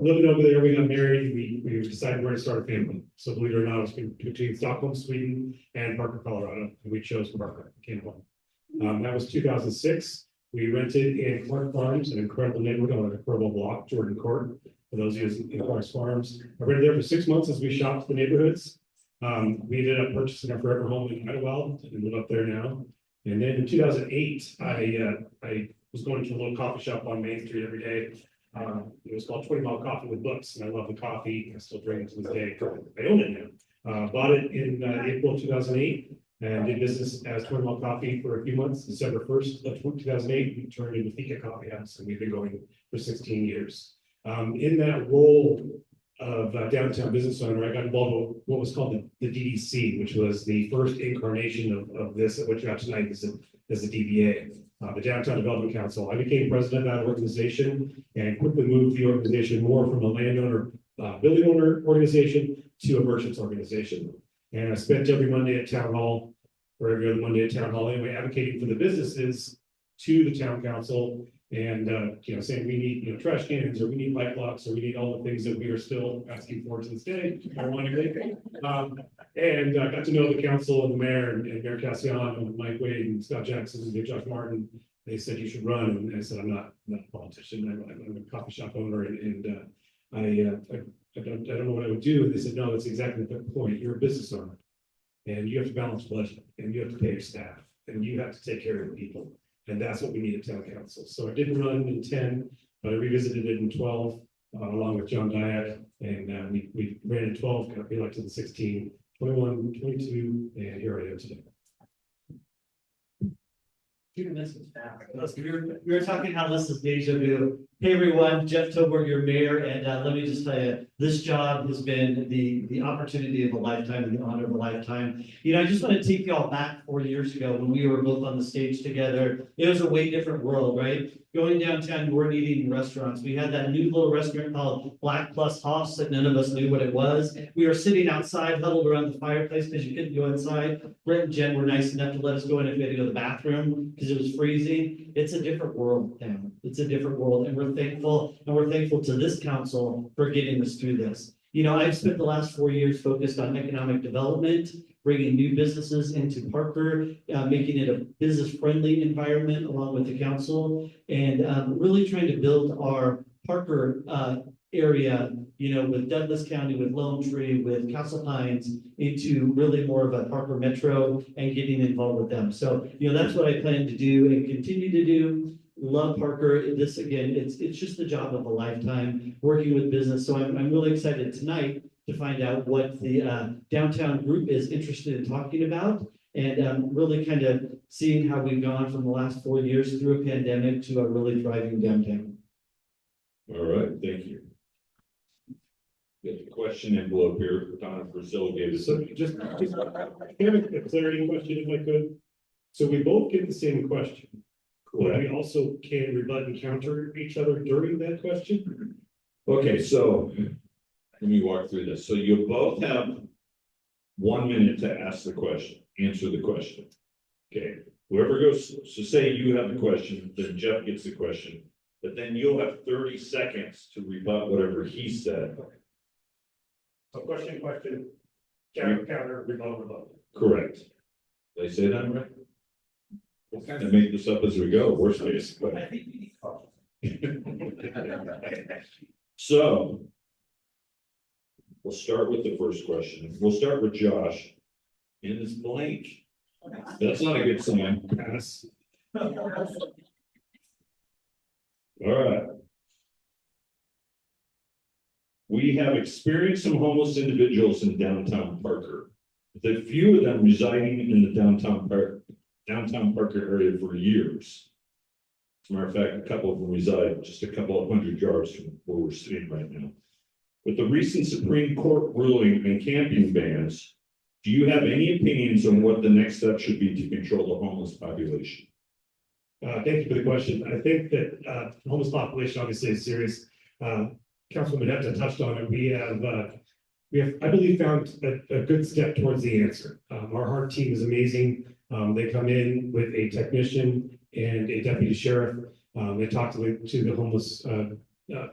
living over there, we got married. We decided where to start a family. So believe it or not, I was between Stockholm, Sweden, and Parker, Colorado. And we chose Parker. Came home. That was 2006. We rented in Clark Farms, an incredible neighborhood on an incredible block, Jordan Court. For those of you in Clark Farms, I rented there for 6 months as we shopped the neighborhoods. We ended up purchasing our forever home in Idlewild and live up there now. And then in 2008, I was going to a little coffee shop on Main Street every day. It was called 20 Mile Coffee with Books, and I love the coffee. I still drink it to this day. I own it now. Bought it in April 2008. And did business as 20 Mile Coffee for a few months. December 1st of 2008, we turned into Fika Coffee House, and we've been going for 16 years. In that role of downtown business owner, I got involved with what was called the DDC, which was the first incarnation of this, which we have tonight is the DBA, the Downtown Development Council. I became president of that organization and quickly moved the organization more from a landowner, building owner organization to a merchants organization. And I spent every Monday at town hall, or every other Monday at town hall anyway, advocating for the businesses to the town council and, saying we need, trash cans, or we need light blocks, or we need all the things that we are still asking for to this day. Ironically. And I got to know the council and the mayor and Mayor Cassiano and Mike Wade and Scott Jackson and Josh Martin. They said you should run, and I said I'm not a politician. I'm a coffee shop owner, and I don't know what I would do. And they said, no, that's exactly the point. You're a business owner, and you have to balance budget, and you have to pay your staff, and you have to take care of the people. And that's what we need at town council. So I didn't run in 10, but I revisited it in 12, along with John Dyack. And we ran in 12, got elected in 16, 21, 22, and here I am today. We were talking how this is deja vu. Hey everyone, Jeff Toberg, your mayor, and let me just tell you, this job has been the opportunity of a lifetime and the honor of a lifetime. I just want to take y'all back 4 years ago when we were both on the stage together. It was a way different world, right? Going downtown, we weren't eating in restaurants. We had that new little restaurant called Black Plus House that none of us knew what it was. We were sitting outside, huddled around the fireplace because you couldn't go inside. Brett and Jen were nice enough to let us go in if we had to go to the bathroom because it was freezing. It's a different world now. It's a different world, and we're thankful to this council for getting us through this. I've spent the last 4 years focused on economic development, bringing new businesses into Parker, making it a business-friendly environment along with the council, and really trying to build our Parker area, with Douglas County, with Lone Tree, with Castle Pines, into really more of a Parker Metro and getting involved with them. So, that's what I plan to do and continue to do. Love Parker. This, again, it's just the job of a lifetime working with business. So I'm really excited tonight to find out what the downtown group is interested in talking about, and really kind of seeing how we've gone from the last 4 years through a pandemic to a really thriving downtown. All right, thank you. Got the question envelope here, Donna Priscilla gave us. So just have a clarity question if I could. So we both get the same question. But we also can rebut and counter each other during that question. Okay, so let me walk through this. So you both have 1 minute to ask the question, answer the question. Okay, whoever goes, so say you have the question, then Jeff gets the question, but then you'll have 30 seconds to rebut whatever he said. So question, counter, rebuttal. Correct. Did I say that right? We'll kind of make this up as we go, worst case. But I think we so we'll start with the first question. We'll start with Josh. And it's blank. That's not a good sign. Pass. All right. We have experienced some homeless individuals in downtown Parker. The few of them residing in the downtown Parker area for years. As a matter of fact, a couple of them reside just a couple of hundred yards from where we're sitting right now. With the recent Supreme Court ruling on camping bans, do you have any opinions on what the next step should be to control the homeless population? Thank you for the question. I think that the homeless population obviously is serious. Councilwoman Hepta touched on it. We have, I believe, found a good step towards the answer. Our HEART team is amazing. They come in with a technician and a deputy sheriff. They talk to the homeless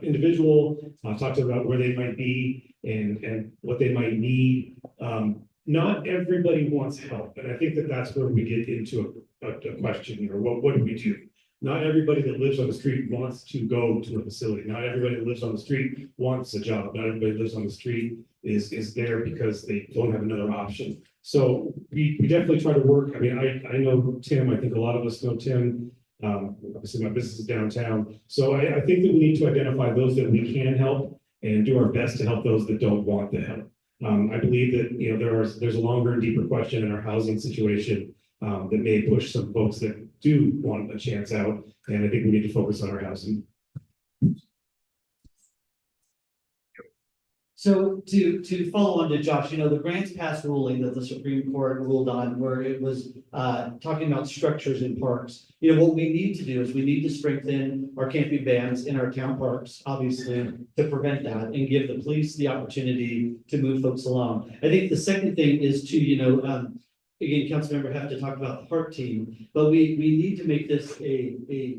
individual, talk to them about where they might be and what they might need. Not everybody wants help, and I think that that's where we get into a question, what do we do? Not everybody that lives on the street wants to go to a facility. Not everybody that lives on the street wants a job. Not everybody that lives on the street is there because they don't have another option. So we definitely try to work. I mean, I know Tim. I think a lot of us know Tim. Obviously, my business is downtown. So I think that we need to identify those that we can help and do our best to help those that don't want the help. I believe that there's a longer and deeper question in our housing situation that may push some folks that do want a chance out, and I think we need to focus on our housing. So to follow on to Josh, the grants pass ruling that the Supreme Court ruled on, where it was talking about structures in parks. What we need to do is we need to strengthen our camping bans in our town parks, obviously, to prevent that and give the police the opportunity to move folks along. I think the second thing is to, again, Councilmember have to talk about the HEART team, but we need to make this a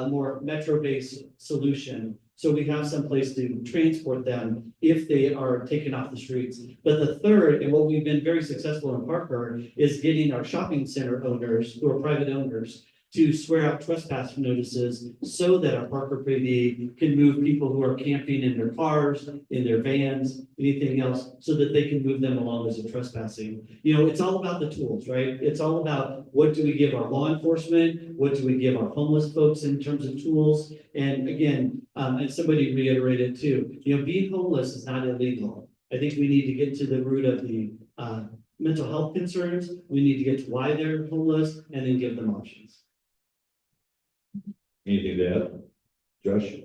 more metro-based solution. So we have some place to transport them if they are taken off the streets. But the third, and what we've been very successful in Parker, is getting our shopping center owners, who are private owners, to swear out trespass notices so that our Parker PD can move people who are camping in their cars, in their vans, anything else, so that they can move them along as a trespassing. It's all about the tools, right? It's all about what do we give our law enforcement? What do we give our homeless folks in terms of tools? And again, and somebody reiterated too, being homeless is not illegal. I think we need to get to the root of the mental health concerns. We need to get to why they're homeless and then give them options. Anything to add, Josh?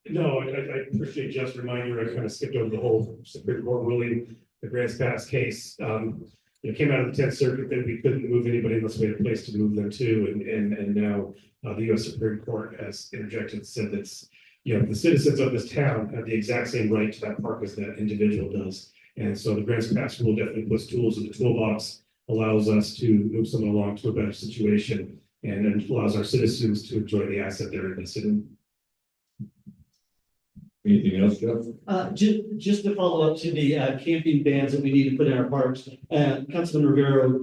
No, I appreciate Jeff's reminder. I kind of skipped over the whole Supreme Court ruling, the grants pass case. It came out of the 10th Circuit that we couldn't move anybody unless we had a place to move them to, and now the U.S. Supreme Court has interjected and said that the citizens of this town have the exact same right to that park as that individual does. And so the grants pass rule definitely puts tools in the toolbox, allows us to move someone along to a better situation, and then allows our citizens to enjoy the asset they're invested in. Anything else, Jeff? Just to follow up to the camping bans that we need to put in our parks, Councilman Rivera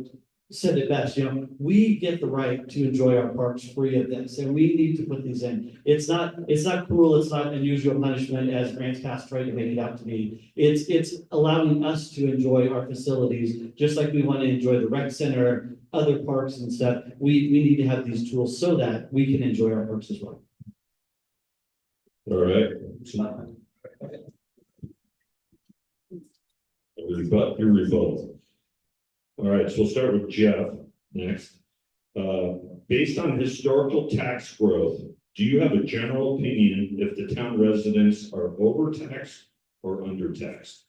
said it best, we get the right to enjoy our parks free of this, and we need to put these in. It's not cruel, it's not unusual punishment as Grants Pass tried to make it out to be. It's allowing us to enjoy our facilities, just like we want to enjoy the rec center, other parks and stuff. We need to have these tools so that we can enjoy our parks as well. All right. Your result. All right, so we'll start with Jeff next. Based on historical tax growth, do you have a general opinion if the town residents are overtaxed or undertaxed?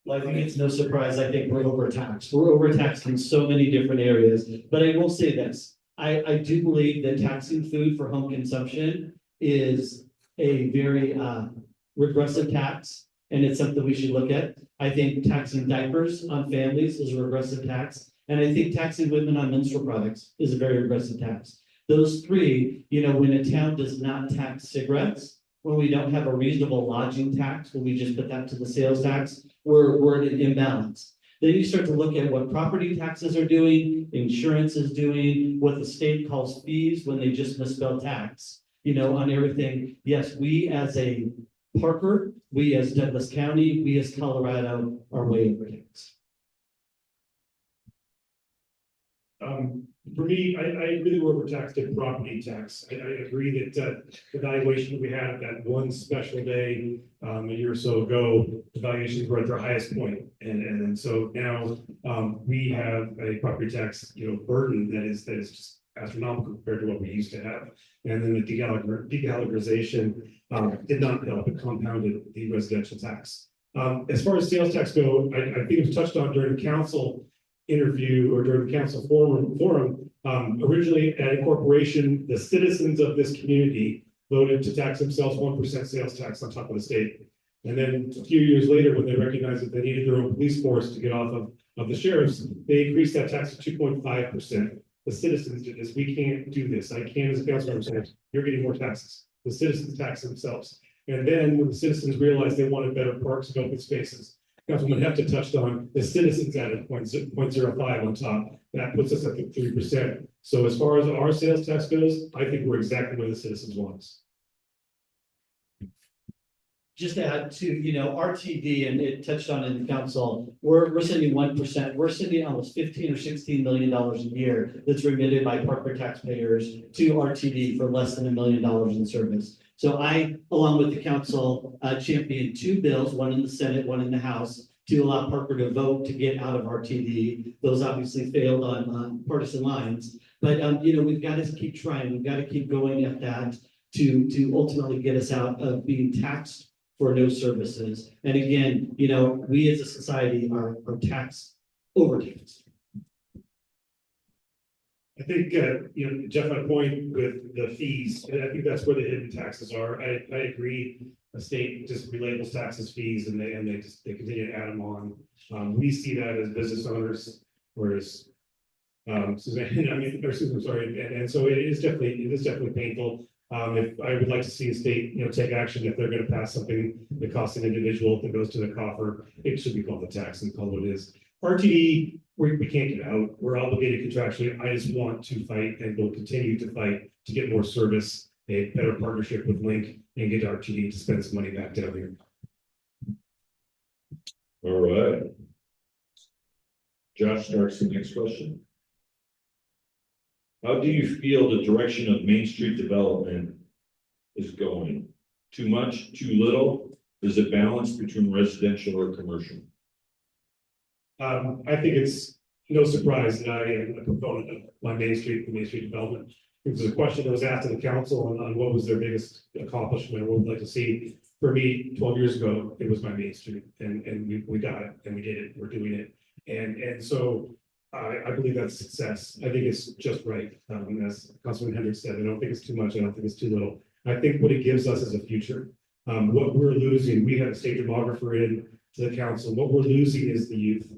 Well, I think it's no surprise. I think we're overtaxed. We're overtaxed in so many different areas, but I will say this. I do believe that taxing food for home consumption is a very regressive tax, and it's something we should look at. I think taxing diapers on families is a regressive tax, and I think taxing women on menstrual products is a very regressive tax. Those three, when a town does not tax cigarettes, when we don't have a reasonable lodging tax, when we just put that to the sales tax, we're in an imbalance. Then you start to look at what property taxes are doing, insurance is doing, what the state calls fees when they just misspell tax, on everything. Yes, we as a Parker, we as Douglas County, we as Colorado are way overtaxed. For me, I really were overtaxed in property tax. I agree that the valuation we had that one special day a year or so ago, the valuations were at their highest point. And so now we have a property tax, burden that is just astronomical compared to what we used to have. And then the de-calendarization did not help. It compounded the residential tax. As far as sales tax go, I think it was touched on during the council interview or during the council forum. Originally at incorporation, the citizens of this community voted to tax themselves 1% sales tax on top of the state. And then a few years later, when they recognized that they needed their own police force to get off of the sheriffs, they increased that tax to 2.5%. The citizens did this. We can't do this. I can't, as a council member, say, you're getting more taxes. The citizens tax themselves. And then when the citizens realized they wanted better parks and open spaces, Councilman Hefta touched on the citizens added 0.05 on top. That puts us at 3%. So as far as our sales tax goes, I think we're exactly where the citizens want us. Just to add to, RTD, and it touched on in the council, we're sending 1%. We're sending almost 15 or $16 million a year that's remitted by Parker taxpayers to RTD for less than $1 million in service. So I, along with the council, championed two bills, one in the Senate, one in the House, to allow Parker to vote to get out of RTD. Those obviously failed on partisan lines, but we've got to keep trying. We've got to keep going at that to ultimately get us out of being taxed for no services. And again, we as a society are taxed, overtaxed. I think, Jeff had a point with the fees, and I think that's where the hidden taxes are. I agree. The state just relabels taxes fees, and they continue to add them on. We see that as business owners, whereas Suzanne, Susan, sorry, and so it is definitely painful. If I would like to see the state, take action if they're going to pass something that costs an individual that goes to the coffer, it should be called a tax and called what it is. RTD, we can't get out. We're obligated contractually. I just want to fight and will continue to fight to get more service, a better partnership with Link, and get RTD to spend some money back down here. All right. Josh starts the next question. How do you feel the direction of Main Street development is going? Too much, too little? Is it balanced between residential or commercial? I think it's no surprise that I am a proponent of the Main Street development. It was a question that was asked to the council on what was their biggest accomplishment, what we'd like to see. For me, 12 years ago, it was my Main Street, and we got it, and we did it, we're doing it. And so I believe that's success. I think it's just right. As Councilman Hendricks said, I don't think it's too much, I don't think it's too little. I think what it gives us is a future. What we're losing, we have a state demographer in to the council. What we're losing is the youth.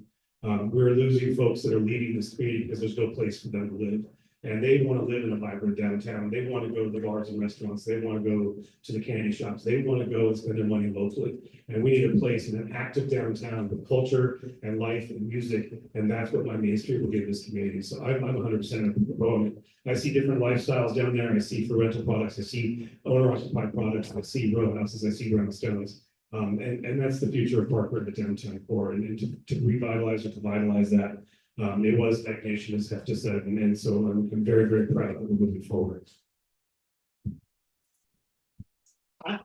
We're losing folks that are leaving this community because there's no place for them to live. And they want to live in a vibrant downtown. They want to go to the bars and restaurants. They want to go to the candy shops. They want to go and spend their money locally. And we need a place in an active downtown with culture and life and music. And that's what my Main Street will give this community. So I'm 100% a proponent. I see different lifestyles down there. I see for rental products. I see owner occupied products. I see row houses. I see brownstones. And that's the future of Parker at the downtown core. And to revitalize or to vitalize that, it was stagnation, as Hef just said. And so I'm very, very proud that we're moving forward.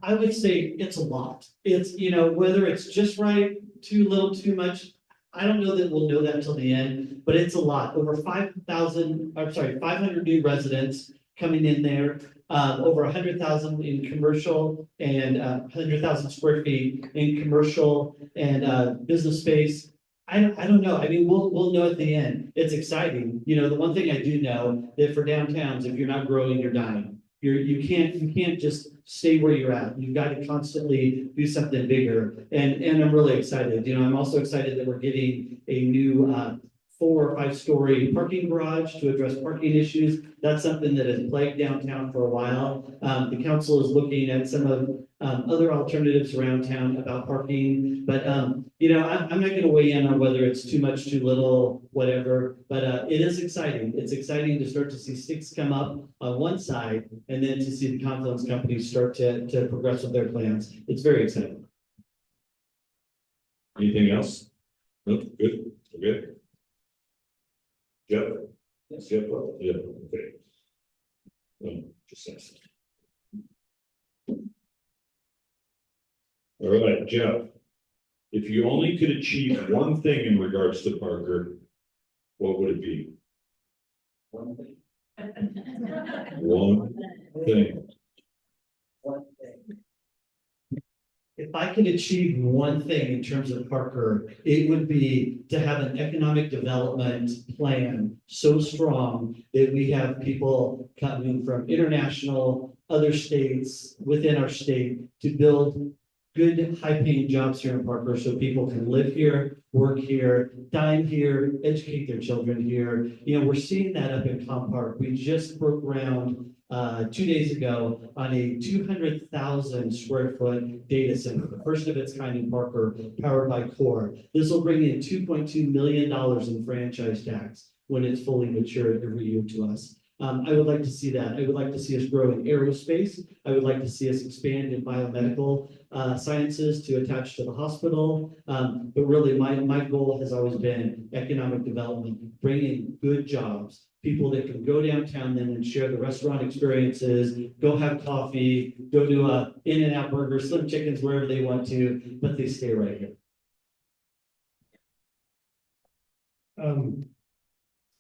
I would say it's a lot. It's, you know, whether it's just right, too little, too much. I don't know that we'll know that until the end, but it's a lot. Over 500 new residents coming in there. Over 100,000 in commercial and 100,000 square feet in commercial and business space. I don't know. I mean, we'll know at the end. It's exciting. You know, the one thing I do know that for downtowns, if you're not growing, you're dying. You can't just stay where you're at. You've got to constantly do something bigger. And I'm really excited. You know, I'm also excited that we're getting a new 4 or 5 story parking garage to address parking issues. That's something that has plagued downtown for a while. The council is looking at some of other alternatives around town about parking, but you know, I'm not going to weigh in on whether it's too much, too little, whatever, but it is exciting. It's exciting to start to see sticks come up on one side and then to see the confluence companies start to progress with their plans. It's very exciting. Anything else? No, good, good. Jeff? Yes, Jeff, yeah, okay. Just a second. All right, Jeff. If you only could achieve one thing in regards to Parker, what would it be? One thing. One thing. One thing. If I could achieve one thing in terms of Parker, it would be to have an economic development plan so strong that we have people coming from international, other states, within our state to build good, high-paying jobs here in Parker so people can live here, work here, dine here, educate their children here. You know, we're seeing that up in Com Park. We just broke ground 2 days ago on a 200,000 square foot data center, the first of its kind in Parker, powered by Core. This will bring in $2.2 million in franchise tax when it's fully matured every year to us. I would like to see that. I would like to see us grow in aerospace. I would like to see us expand in biomedical sciences to attach to the hospital. But really, my goal has always been economic development, bringing good jobs, people that can go downtown then and share the restaurant experiences, go have coffee, go do a In-N-Out burger, Slim Chickens, wherever they want to, but they stay right here.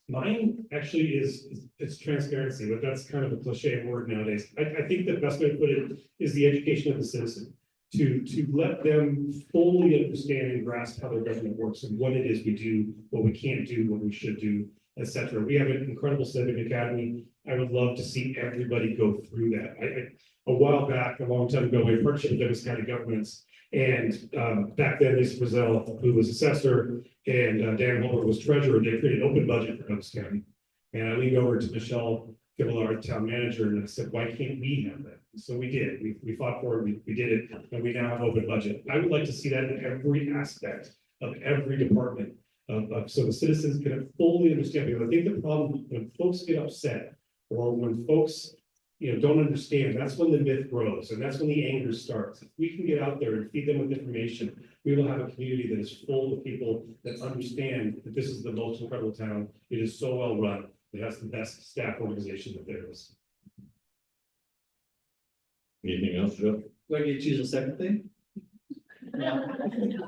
Mine actually it's transparency, but that's kind of a cliche word nowadays. I think the best way to put it is the education of the citizen. To let them fully understand and grasp how their government works and what it is we do, what we can't do, what we should do, etc. We have an incredible civic academy. I would love to see everybody go through that. A while back, a long time ago, we had partnership with Douglas County governments. And back then, Lisa Brazell, who was assessor, and Dan Holbert was treasurer, they created an open budget for Douglas County. And I leaned over to Michelle Givillard, town manager, and I said, why can't we have that? So we did. We fought for it, we did it, and we now have open budget. I would like to see that in every aspect of every department. So the citizens can fully understand, because I think the problem when folks get upset or when folks don't understand, that's when the myth grows and that's when the anger starts. If we can get out there and feed them with information, we will have a community that is full of people that understand that this is the most incredible town. It is so well run. It has the best staff organization that there is. Anything else, Jeff? Do I get to choose a second thing?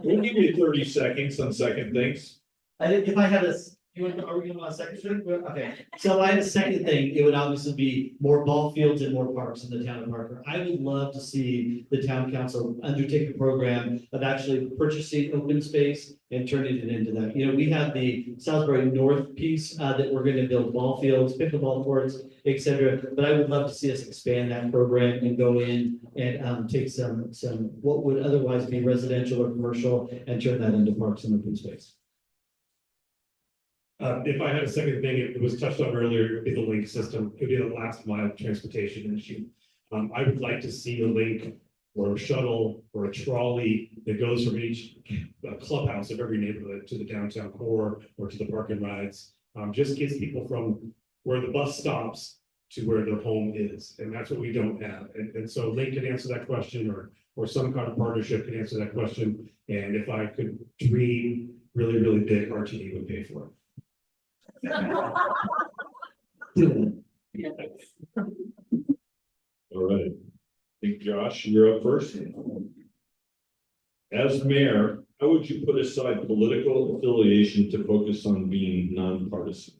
We'll give you 30 seconds on second things. If I had a, are we going on a second thing? Okay, so if I had a second thing, it would obviously be more ball fields and more parks in the town of Parker. I would love to see the town council undertake a program of actually purchasing open space and turning it into that. You know, we have the Salisbury North piece that we're going to build ball fields, pickleball courts, etc. But I would love to see us expand that program and go in and take some what would otherwise be residential or commercial and turn that into parks and open space. If I had a second thing, it was touched on earlier, it'd be the link system, it'd be the last mile transportation issue. I would like to see a link or a shuttle or a trolley that goes from each clubhouse of every neighborhood to the downtown core or to the park and rides. Just gets people from where the bus stops to where their home is, and that's what we don't have. And so Link can answer that question, or some kind of partnership can answer that question. And if I could dream really, really big, RTD would pay for it. All right. I think Josh, you're up first. As mayor, how would you put aside political affiliation to focus on being nonpartisan?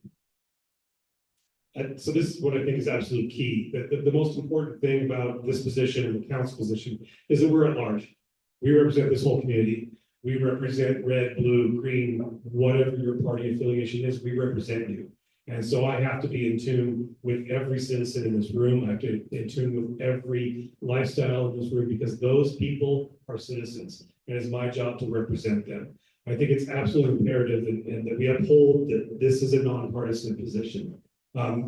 So this is what I think is absolutely key. The most important thing about this position and the council position is that we're at large. We represent this whole community. We represent red, blue, green, whatever your party affiliation is, we represent you. And so I have to be in tune with every citizen in this room. I have to be in tune with every lifestyle in this room, because those people are citizens, and it's my job to represent them. I think it's absolutely imperative and that we uphold that this is a nonpartisan position.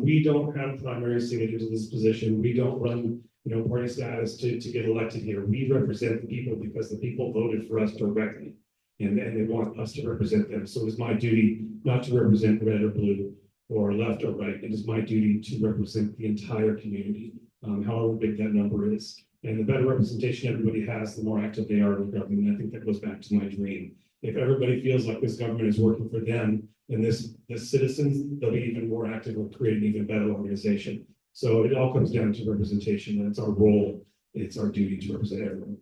We don't have primary signatures in this position. We don't run, party status to get elected here. We represent the people because the people voted for us directly, and they want us to represent them. So it's my duty not to represent red or blue or left or right. It is my duty to represent the entire community, however big that number is. And the better representation everybody has, the more active they are in the government. I think that goes back to my dream. If everybody feels like this government is working for them and this citizens, they'll be even more active in creating an even better organization. So it all comes down to representation, and it's our role, it's our duty to represent everyone.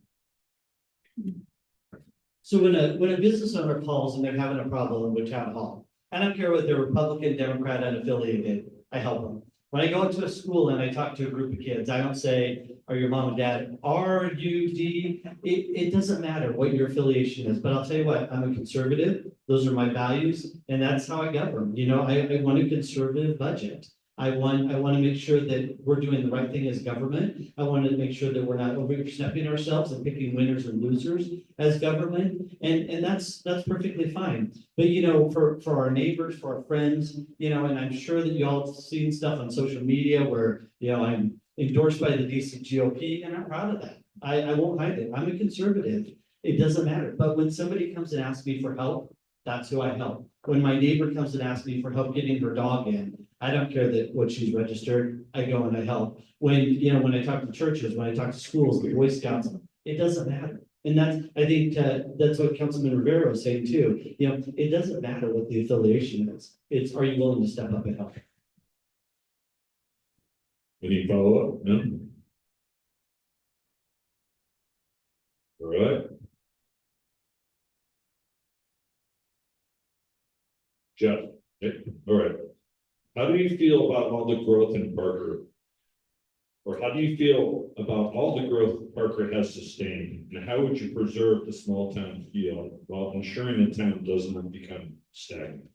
So when a business owner calls and they're having a problem with town hall, I don't care whether they're Republican, Democrat, unaffiliated, I help them. When I go into a school and I talk to a group of kids, I don't say, are your mom and dad RUD? It doesn't matter what your affiliation is, but I'll tell you what, I'm a conservative. Those are my values, and that's how I govern. I want a conservative budget. I want to make sure that we're doing the right thing as government. I want to make sure that we're not overstepping ourselves and picking winners and losers as government. And that's perfectly fine. But for our neighbors, for our friends, and I'm sure that you all have seen stuff on social media where, I'm endorsed by the DC GOP, and I'm proud of that. I won't hide it. I'm a conservative. It doesn't matter. But when somebody comes and asks me for help, that's who I help. When my neighbor comes and asks me for help getting her dog in, I don't care what she's registered, I go and I help. When I talk to churches, when I talk to schools, the Boy Scouts, it doesn't matter. And I think that's what Councilman Rivera was saying too. It doesn't matter what the affiliation is. It's, are you willing to step up and help? Any follow-up? No? All right. Jeff, all right. How do you feel about all the growth in Parker? Or how do you feel about all the growth Parker has sustained? And how would you preserve the small town feel while ensuring the town doesn't become stagnant?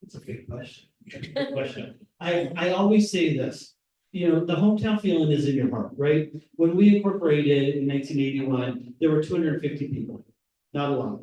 It's a big question. Good question. I always say this, the hometown feeling is in your heart, right? When we incorporated in 1981, there were 250 people, not a lot.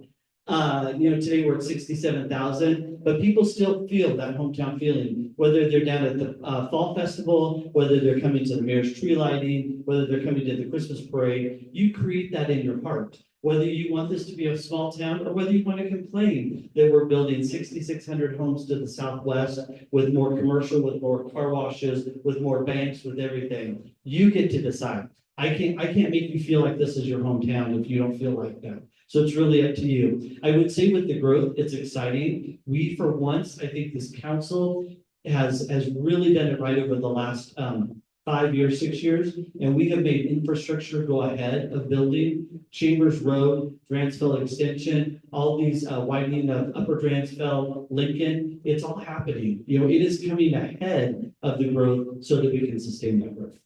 Today we're at 67,000, but people still feel that hometown feeling, whether they're down at the fall festival, whether they're coming to the mayor's tree lighting, whether they're coming to the Christmas parade. You create that in your heart, whether you want this to be a small town or whether you want to complain that we're building 6,600 homes to the southwest with more commercial, with more car washes, with more banks, with everything. You get to decide. I can't make you feel like this is your hometown if you don't feel like that. So it's really up to you. I would say with the growth, it's exciting. We, for once, I think this council has really done it right over the last 5 years, 6 years, and we have made infrastructure go ahead of building. Chambers Road, Dransville Extension, all these widening of Upper Dransville, Lincoln, it's all happening. It is coming ahead of the growth so that we can sustain that growth.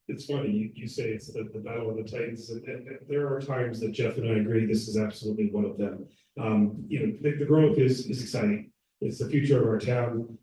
It's funny, you say it's the battle of the Titans, and there are times that Jeff and I agree this is absolutely one of them. The growth is exciting. It's the future of our town.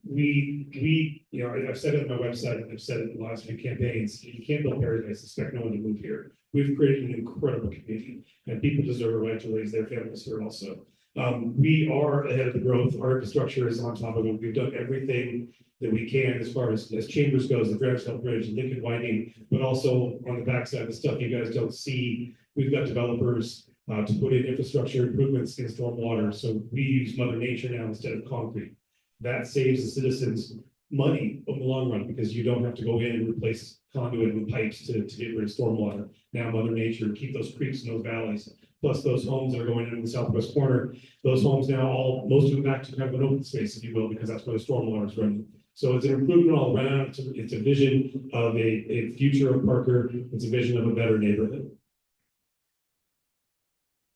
You know, I've said it on my website, I've said it in the last few campaigns, you can't build paradise, expect no one to move here. We've created an incredible community, and people deserve a right to raise their families here also. We are ahead of the growth, our infrastructure is on top of it, we've done everything that we can as far as Chambers goes, the Grahamstown Bridge, Lincoln Whiting, but also on the backside, the stuff you guys don't see, we've got developers to put in infrastructure improvements in stormwater, so we use Mother Nature now instead of concrete. That saves the citizens money in the long run, because you don't have to go in and replace conduit and pipes to get rid of stormwater. Now Mother Nature, keep those creeks and those valleys, plus those homes that are going in the southwest corner, those homes now most of them back to kind of an open space, if you will, because that's where the stormwater is running. So it's an improvement all around. It's a vision of a future of Parker. It's a vision of a better neighborhood.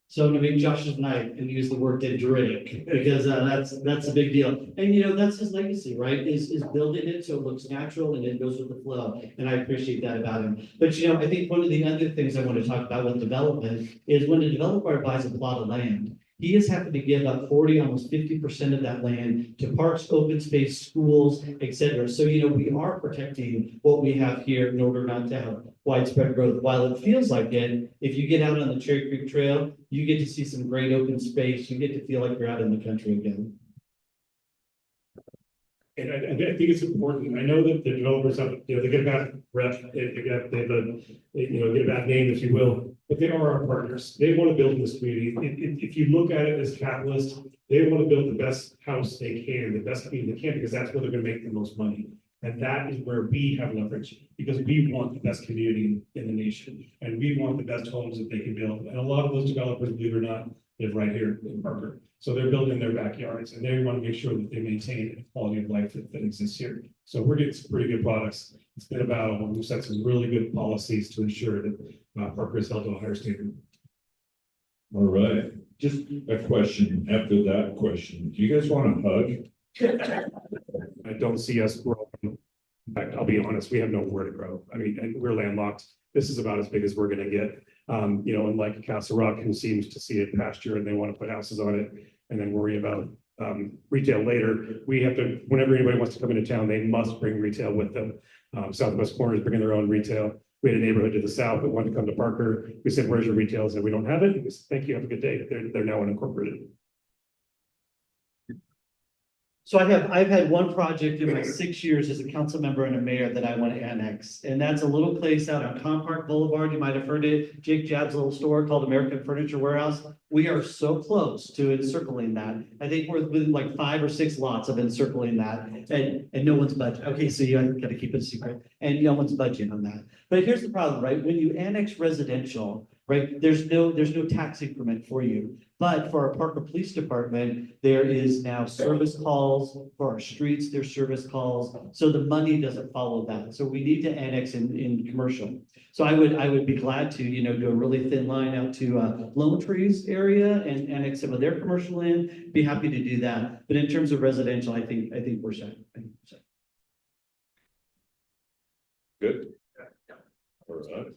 So I'm gonna make Josh's night and use the word dendritic, because that's a big deal. And you know, that's his legacy, right? Is building it so it looks natural and it goes with the flow. And I appreciate that about him. But you know, I think one of the other things I want to talk about with development is when a developer buys a plot of land, he is having to give up 40, almost 50% of that land to parks, open space, schools, etc. So, you know, we are protecting what we have here in order not to have widespread growth. While it feels like it, if you get out on the Cherry Creek Trail, you get to see some great open space. You get to feel like you're out in the country again. And I think it's important. I know that the developers have, you know, they get a bad rep, they get a bad name, if you will, but they are our partners. They want to build in this community. If you look at it as capitalists, they want to build the best house they can, the best community they can, because that's where they're going to make the most money. And that is where we have leverage, because we want the best community in the nation, and we want the best homes that they can build. And a lot of those developers, believe it or not, live right here in Parker. So they're building in their backyards, and they want to make sure that they maintain the quality of life that exists here. So we're getting some pretty good products. It's been a battle. We've set some really good policies to ensure that Parker is held to a higher standard. All right, just a question after that question. Do you guys want a hug? I don't see us growing. In fact, I'll be honest, we have nowhere to grow. I mean, and we're landlocked. This is about as big as we're going to get. You know, unlike Castle Rock, who seems to see it pasture and they want to put houses on it and then worry about retail later. We have to, whenever anybody wants to come into town, they must bring retail with them. Southwest Corner is bringing their own retail. We had a neighborhood to the south that wanted to come to Parker. We said, "Where's your retail?" They said, "We don't have it." We said, "Thank you, have a good day." They're now unincorporated. So I've had one project in my 6 years as a council member and a mayor that I want to annex. And that's a little place out on Park Boulevard. You might have heard it. Jake Jab's little store called American Furniture Warehouse. We are so close to encircling that. I think we're within like 5 or 6 lots of encircling that, and no one's budging. Okay, so you got to keep it a secret, and no one's budging on that. But here's the problem, right? When you annex residential, right, there's no tax increment for you. But for our Parker Police Department, there is now service calls. For our streets, there's service calls. So the money doesn't follow that. So we need to annex in commercial. So I would be glad to, you know, do a really thin line out to Lone Trees area and annex some of their commercial in. Be happy to do that. But in terms of residential, I think we're set. Good. All right.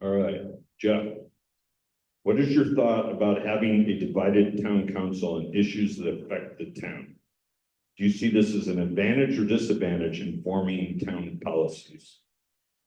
All right, Jeff. What is your thought about having a divided town council on issues that affect the town? Do you see this as an advantage or disadvantage in forming town policies?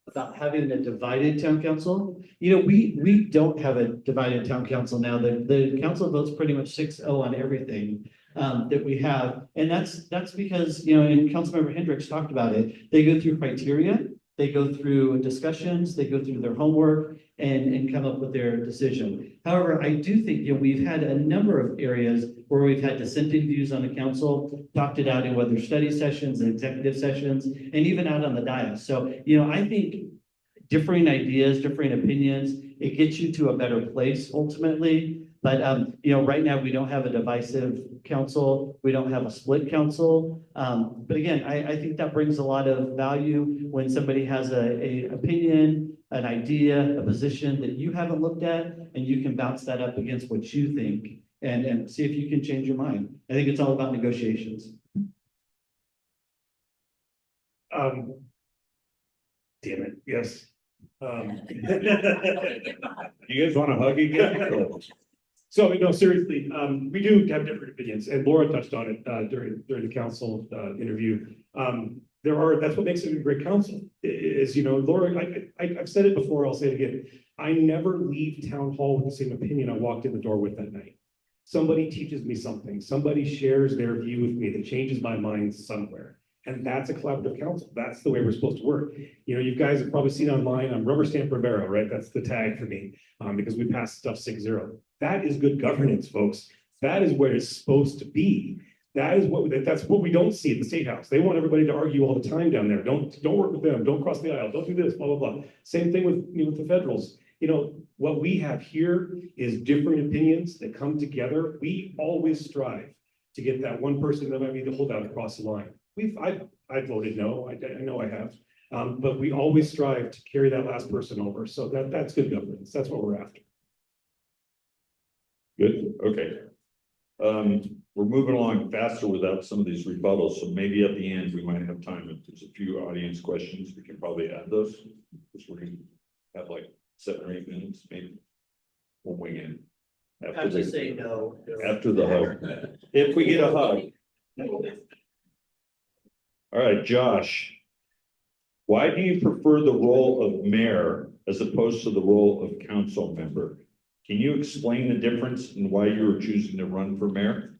About having a divided town council? You know, we don't have a divided town council now. The council votes pretty much 6-0 on everything that we have. And that's because, you know, and Councilmember Hendricks talked about it. They go through criteria. They go through discussions, they go through their homework and come up with their decision. However, I do think, you know, we've had a number of areas where we've had dissenting views on the council, talked it out in whether study sessions and executive sessions, and even out on the dais. So, you know, I think differing ideas, differing opinions, it gets you to a better place ultimately. But, you know, right now we don't have a divisive council. We don't have a split council. But again, I think that brings a lot of value when somebody has a opinion, an idea, a position that you haven't looked at, and you can bounce that up against what you think and see if you can change your mind. I think it's all about negotiations. damn it, yes. You guys want to hug again? So, no, seriously, we do have different opinions, and Laura touched on it, during the council, interview. That's what makes it a great council, is, Laura, I've said it before, I'll say it again. I never leave town hall with the same opinion I walked in the door with that night. Somebody teaches me something, somebody shares their view with me that changes my mind somewhere. And that's a collaborative council. That's the way we're supposed to work. You guys have probably seen online, I'm Rubber Stamp Rivera, right? That's the tag for me, because we pass stuff 6-0. That is good governance, folks. That is where it's supposed to be. That's what we don't see at the State House. They want everybody to argue all the time down there. Don't work with them. Don't cross the aisle. Don't do this, blah, blah, blah. Same thing with the federals. What we have here is different opinions that come together. We always strive to get that one person that might be the holdout across the line. I voted no, I know I have, but we always strive to carry that last person over. So that's good governance. That's what we're after. Good, okay. We're moving along faster without some of these rebuttals, so maybe at the end, we might have time. If there's a few audience questions, we can probably add those. Because we're gonna have like 7 or 8 minutes, maybe. We'll wing in. I just say no. After the hug. If we get a hug. All right, Josh. Why do you prefer the role of mayor as opposed to the role of council member? Can you explain the difference and why you were choosing to run for mayor?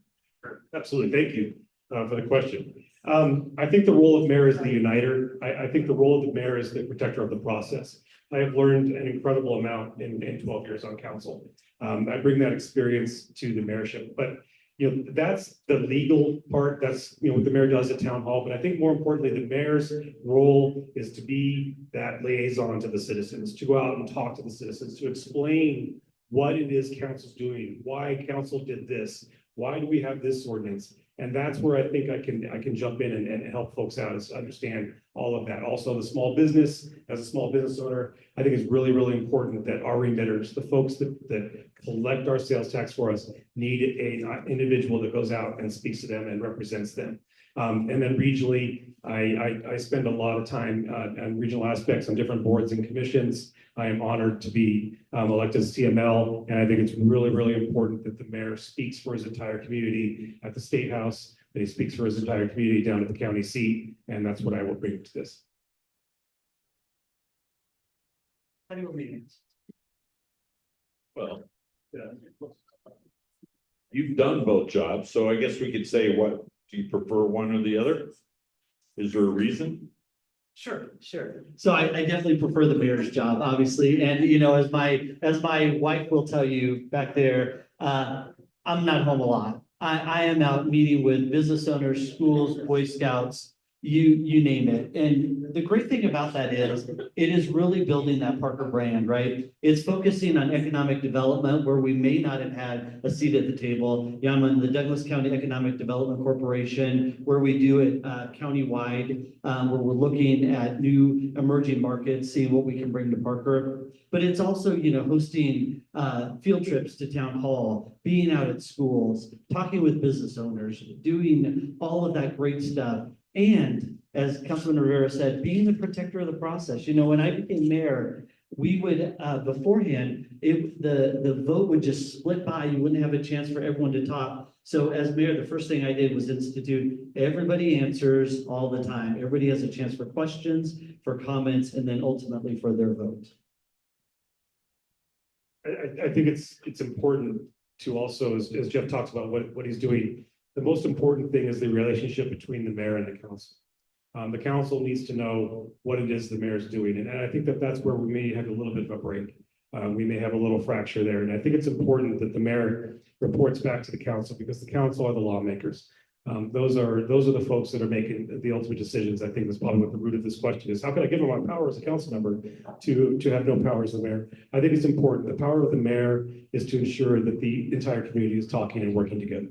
Absolutely. Thank you for the question. I think the role of mayor is the uniter. I think the role of the mayor is the protector of the process. I have learned an incredible amount in 12 years on council. I bring that experience to the mayorship, but that's the legal part. That's what the mayor does at town hall. But I think more importantly, the mayor's role is to be that liaison to the citizens, to go out and talk to the citizens, to explain what it is council's doing, why council did this, why do we have this ordinance? And that's where I think I can jump in and help folks out is understand all of that. Also, the small business, as a small business owner, I think it's really, really important that our remitters, the folks that collect our sales tax for us, need an individual that goes out and speaks to them and represents them. And then regionally, I spend a lot of time on regional aspects on different boards and commissions. I am honored to be elected as CML, and I think it's really, really important that the mayor speaks for his entire community at the State House, that he speaks for his entire community down at the county seat, and that's what I will bring to this. How do you mean? Well, you've done both jobs, so I guess we could say, what, do you prefer one or the other? Is there a reason? Sure. So I definitely prefer the mayor's job, obviously, and as my wife will tell you back there, I'm not home a lot. I am out meeting with business owners, schools, Boy Scouts, you name it. And the great thing about that is it is really building that Parker brand, right? It's focusing on economic development where we may not have had a seat at the table. I'm on the Douglas County Economic Development Corporation, where we do it countywide, where we're looking at new emerging markets, seeing what we can bring to Parker. But it's also, hosting field trips to town hall, being out at schools, talking with business owners, doing all of that great stuff. And as Councilman Rivera said, being the protector of the process. When I became mayor, we would beforehand, the vote would just split by. You wouldn't have a chance for everyone to talk. So as mayor, the first thing I did was institute everybody answers all the time. Everybody has a chance for questions, for comments, and then ultimately for their vote. I think it's important to also, as Jeff talks about what he's doing, the most important thing is the relationship between the mayor and the council. The council needs to know what it is the mayor is doing. And I think that's where we may have a little bit of a break. We may have a little fracture there. And I think it's important that the mayor reports back to the council because the council are the lawmakers. Those are the folks that are making the ultimate decisions. I think that's probably what the root of this question is. How can I give them my power as a council member to have no power as the mayor? I think it's important. The power of the mayor is to ensure that the entire community is talking and working together.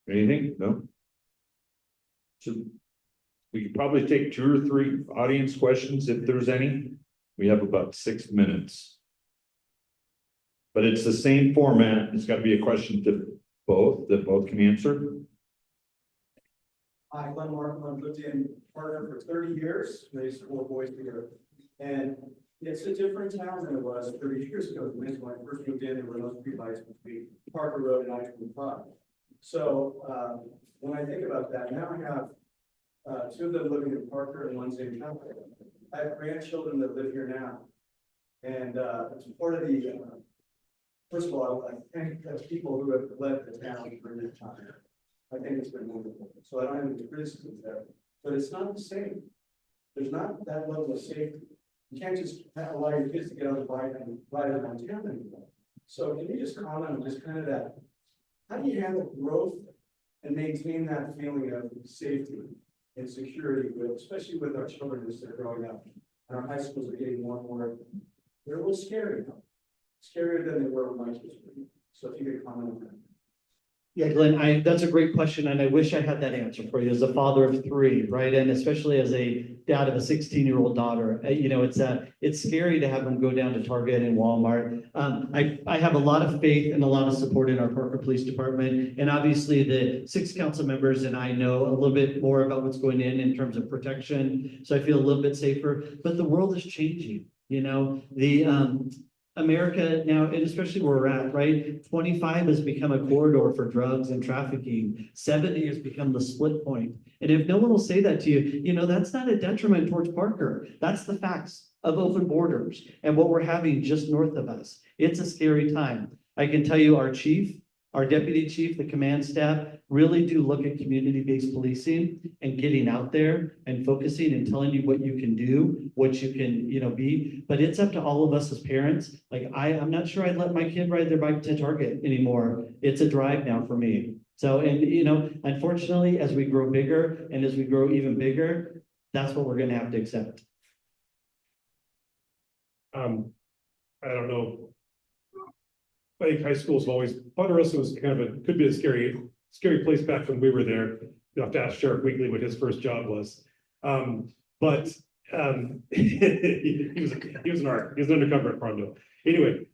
Anything? No? So we could probably take 2 or 3 audience questions if there's any. We have about 6 minutes. But it's the same format. It's got to be a question to both that both can answer. Hi, Glenn Markham. I've lived in Parker for 30 years, raised 4 boys together. And it's a different town than it was 30 years ago. When I first moved in, there were no streetlights between Parker Road and I-25. So when I think about that, now I have 2 of them living in Parker and one's in Calgary. I have grandchildren that live here now. And it's part of the, first of all, I thank the people who have led the town during that time. I think it's been wonderful. So I don't have any criticism there, but it's not the same. There's not that level of safety. You can't just allow your kids to get on the bike and ride around town anymore. So can you just comment on just kind of that? How do you handle growth and maintain that feeling of safety and security, especially with our children as they're growing up? And our high schools are getting more and more, they're a little scary now. Scarier than they were when my kids were. So if you could comment on that. Yeah, Glenn, that's a great question, and I wish I had that answer for you as a father of 3, right? And especially as a dad of a 16-year-old daughter, you know, it's scary to have them go down to Target and Walmart. I have a lot of faith and a lot of support in our Parker Police Department, and obviously the 6 council members and I know a little bit more about what's going in terms of protection, so I feel a little bit safer. But the world is changing, you know. America now, and especially where we're at, right? 25 has become a corridor for drugs and trafficking. 70 has become the split point. And if no one will say that to you, you know, that's not a detriment towards Parker. That's the facts of open borders and what we're having just north of us. It's a scary time. I can tell you our chief, our deputy chief, the command staff really do look at community-based policing and getting out there and focusing and telling you what you can do, what you can, you know, be. But it's up to all of us as parents. Like I'm not sure I'd let my kid ride their bike to Target anymore. It's a drive now for me. So, and you know, unfortunately, as we grow bigger and as we grow even bigger, that's what we're gonna have to accept. I don't know. I think high schools have always, Ponderosa was kind of could be a scary place back when we were there. You have to ask Sheriff Weekly what his first job was. He was an undercover at Prondo. Anyway,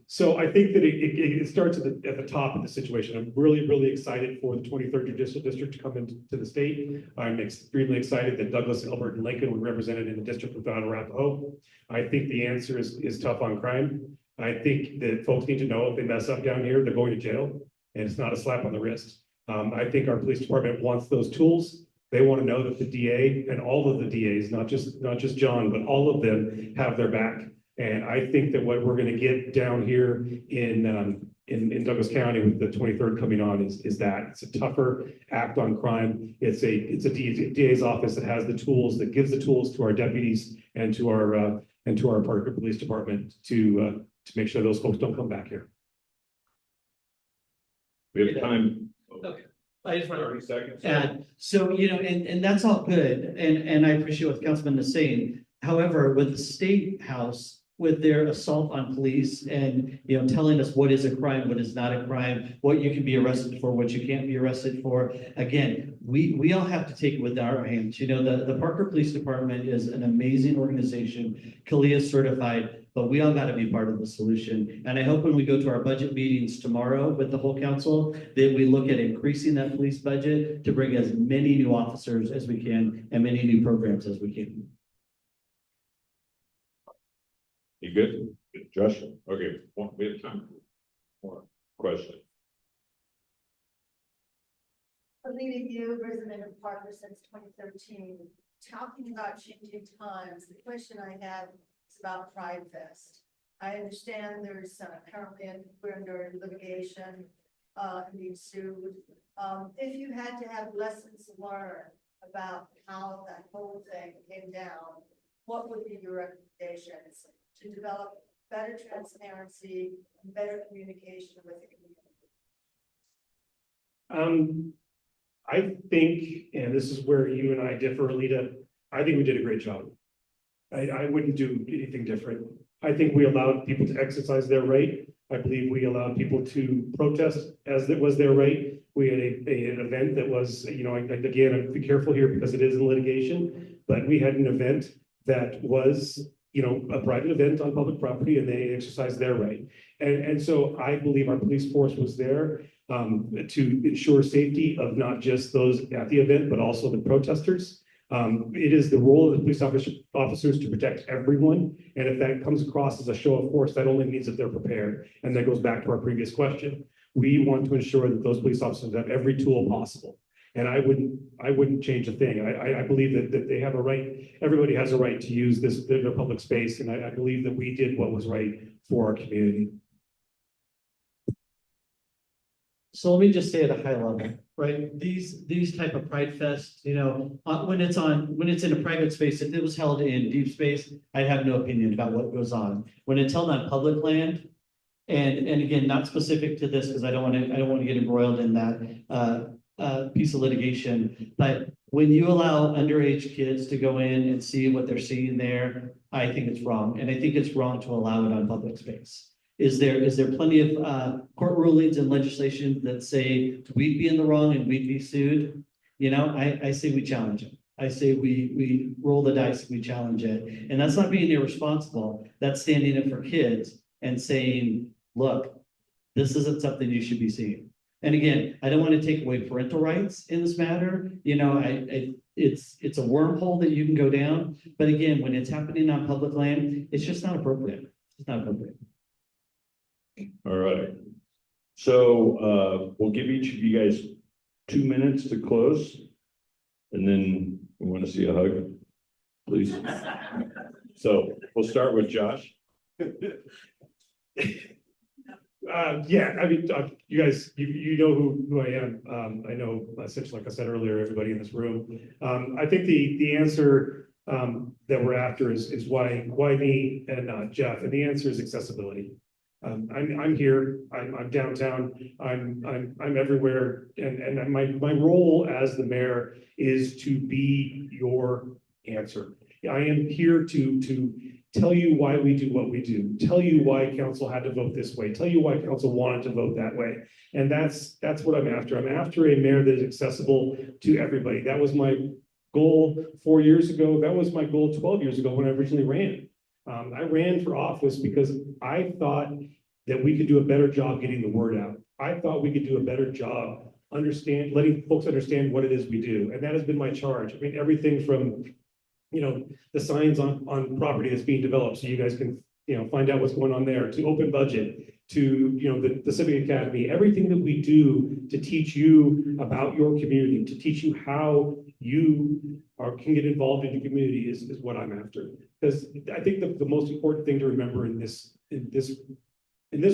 so I think that it starts at the top of the situation. I'm really excited for the 23rd Judicial District to come into the state. I'm extremely excited that Douglas, Elbert, and Lincoln were represented in the district without Arapahoe. I think the answer is tough on crime. I think that folks need to know if they mess up down here, they're going to jail, and it's not a slap on the wrist. I think our police department wants those tools. They want to know that the DA and all of the DAs, not just John, but all of them have their back. And I think that what we're going to get down here in Douglas County with the 23rd coming on is that it's a tougher act on crime. It's a DA's office that has the tools, that gives the tools to our deputies and to our Parker Police Department to make sure those folks don't come back here. We have time. Okay. I just want to 30 seconds. add, so, you know, and that's all good. And I appreciate what the councilman is saying. However, with the state house, with their assault on police and, you know, telling us what is a crime, what is not a crime, what you can be arrested for, what you can't be arrested for. Again, we all have to take it with our hands. You know, the Parker Police Department is an amazing organization. CALEA is certified, but we all got to be part of the solution. And I hope when we go to our budget meetings tomorrow with the whole council, that we look at increasing that police budget to bring as many new officers as we can and many new programs as we can. You good? Josh? Okay, we have time for more questions. Alina, you, resident of Parker since 2013, talking about changing times. The question I had is about Pride Fest. I understand there's currently under litigation, being sued. If you had to have lessons learned about how that whole thing came down, what would be your recommendations to develop better transparency and better communication with the community? I think, and this is where you and I differ, Alita, I think we did a great job. I wouldn't do anything different. I think we allowed people to exercise their right. I believe we allowed people to protest as it was their right. We had an event that was, you know, again, I'm be careful here because it is in litigation, but we had an event that was, you know, a private event on public property and they exercised their right. And so I believe our police force was there. to ensure safety of not just those at the event, but also the protesters. It is the role of the police officers to protect everyone. And if that comes across as a show of force, that only means that they're prepared. And that goes back to our previous question. We want to ensure that those police officers have every tool possible. And I wouldn't change a thing. I believe that they have a right, everybody has a right to use their public space. And I believe that we did what was right for our community. So let me just say at a high level, right? These type of Pride Fest, you know, when it's in a private space, if it was held in deep space, I'd have no opinion about what goes on. When it's held on public land, and again, not specific to this because I don't want to get embroiled in that piece of litigation. But when you allow underage kids to go in and see what they're seeing there, I think it's wrong, and I think it's wrong to allow it on public space. Is there plenty of court rulings and legislation that say we'd be in the wrong and we'd be sued? You know, I say we challenge it. I say we roll the dice and we challenge it. And that's not being irresponsible. That's standing up for kids and saying, look, this isn't something you should be seeing. And again, I don't want to take away parental rights in this matter. You know, it's a wormhole that you can go down. But again, when it's happening on public land, it's just not appropriate. It's not appropriate. All right. So we'll give each of you guys 2 minutes to close. And then we want to see a hug, please. So we'll start with Josh. Yeah, I mean, you guys, you know who I am. I know, essentially, like I said earlier, everybody in this room. I think the answer that we're after is why me and not Jeff, and the answer is accessibility. I'm here. I'm downtown. I'm everywhere, and my role as the mayor is to be your answer. I am here to tell you why we do what we do, tell you why council had to vote this way, tell you why council wanted to vote that way. And that's what I'm after. I'm after a mayor that is accessible to everybody. That was my goal 4 years ago. That was my goal 12 years ago when I originally ran. I ran for office because I thought that we could do a better job getting the word out. I thought we could do a better job letting folks understand what it is we do. And that has been my charge. I mean, everything from, you know, the signs on property that's being developed so you guys can, you know, find out what's going on there, to open budget, to, you know, the Civic Academy, everything that we do to teach you about your community, to teach you how you can get involved in your community is what I'm after. Because I think the most important thing to remember in this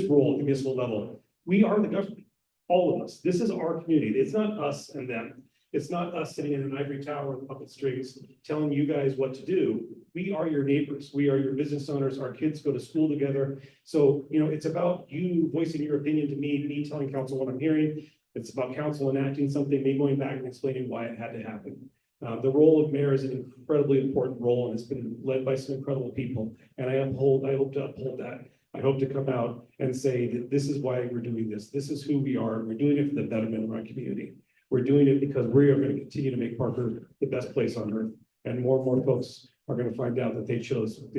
role at the municipal level, we are the government, all of us. This is our community. It's not us and them. It's not us sitting in an ivory tower with puppet strings telling you guys what to do. We are your neighbors. We are your business owners. Our kids go to school together. So, you know, it's about you voicing your opinion to me telling council what I'm hearing. It's about council enacting something, me going back and explaining why it had to happen. The role of mayor is an incredibly important role, and it's been led by some incredible people. And I hope to uphold that. I hope to come out and say that this is why we're doing this. This is who we are. We're doing it for the betterment of our community. We're doing it because we are going to continue to make Parker the best place on earth. And more folks are going to find out that they chose to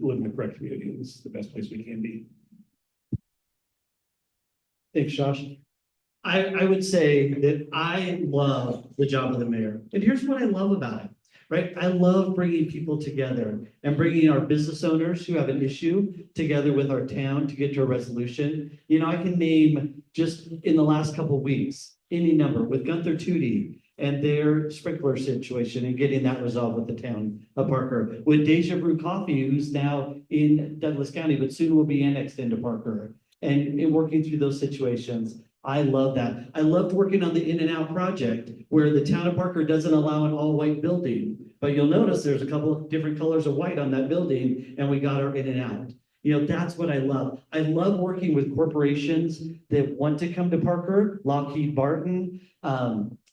live in the correct community. And this is the best place we can be. Thanks, Josh. I would say that I love the job of the mayor. And here's what I love about it, right? I love bringing people together and bringing our business owners who have an issue together with our town to get to a resolution. You know, I can name just in the last couple of weeks, any number with Gunther Tootie and their sprinkler situation and getting that resolved with the town of Parker. With Deja Brew Coffee, who's now in Douglas County, but soon will be annexed into Parker. And working through those situations. I love that. I loved working on the In and Out project where the town of Parker doesn't allow an all white building, but you'll notice there's a couple of different colors of white on that building and we got our In and Out. You know, that's what I love. I love working with corporations that want to come to Parker, Lockheed Martin,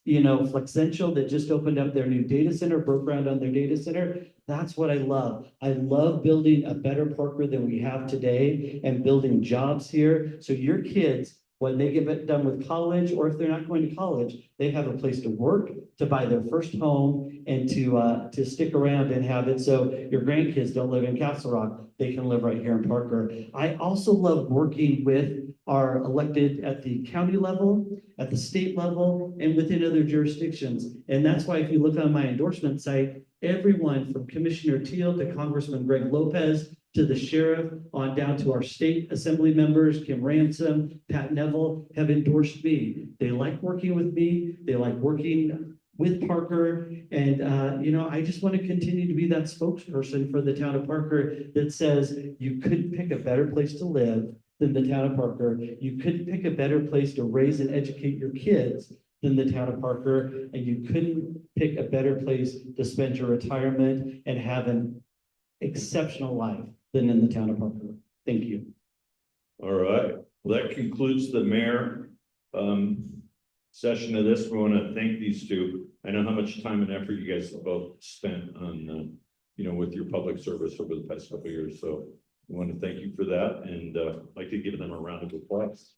you know, Flexential that just opened up their new data center, broke ground on their data center. That's what I love. I love building a better Parker than we have today and building jobs here. So your kids When they get done with college, or if they're not going to college, they have a place to work, to buy their first home, and to stick around and have it so your grandkids don't live in Castle Rock, they can live right here in Parker. I also love working with our elected at the county level, at the state level, and within other jurisdictions. And that's why if you look on my endorsement site, everyone from Commissioner Teal to Congressman Greg Lopez to the sheriff on down to our state assembly members, Kim Ransom, Pat Neville, have endorsed me. They like working with me. They like working with Parker. And, you know, I just want to continue to be that spokesperson for the town of Parker that says you couldn't pick a better place to live than the town of Parker. You couldn't pick a better place to raise and educate your kids than the town of Parker. And you couldn't pick a better place to spend your retirement and have an exceptional life than in the town of Parker. Thank you. All right, well, that concludes the mayor session of this. We want to thank these two. I know how much time and effort you guys have both spent on, you know, with your public service over the past couple of years. So we want to thank you for that, and I'd like to give them a round of applause.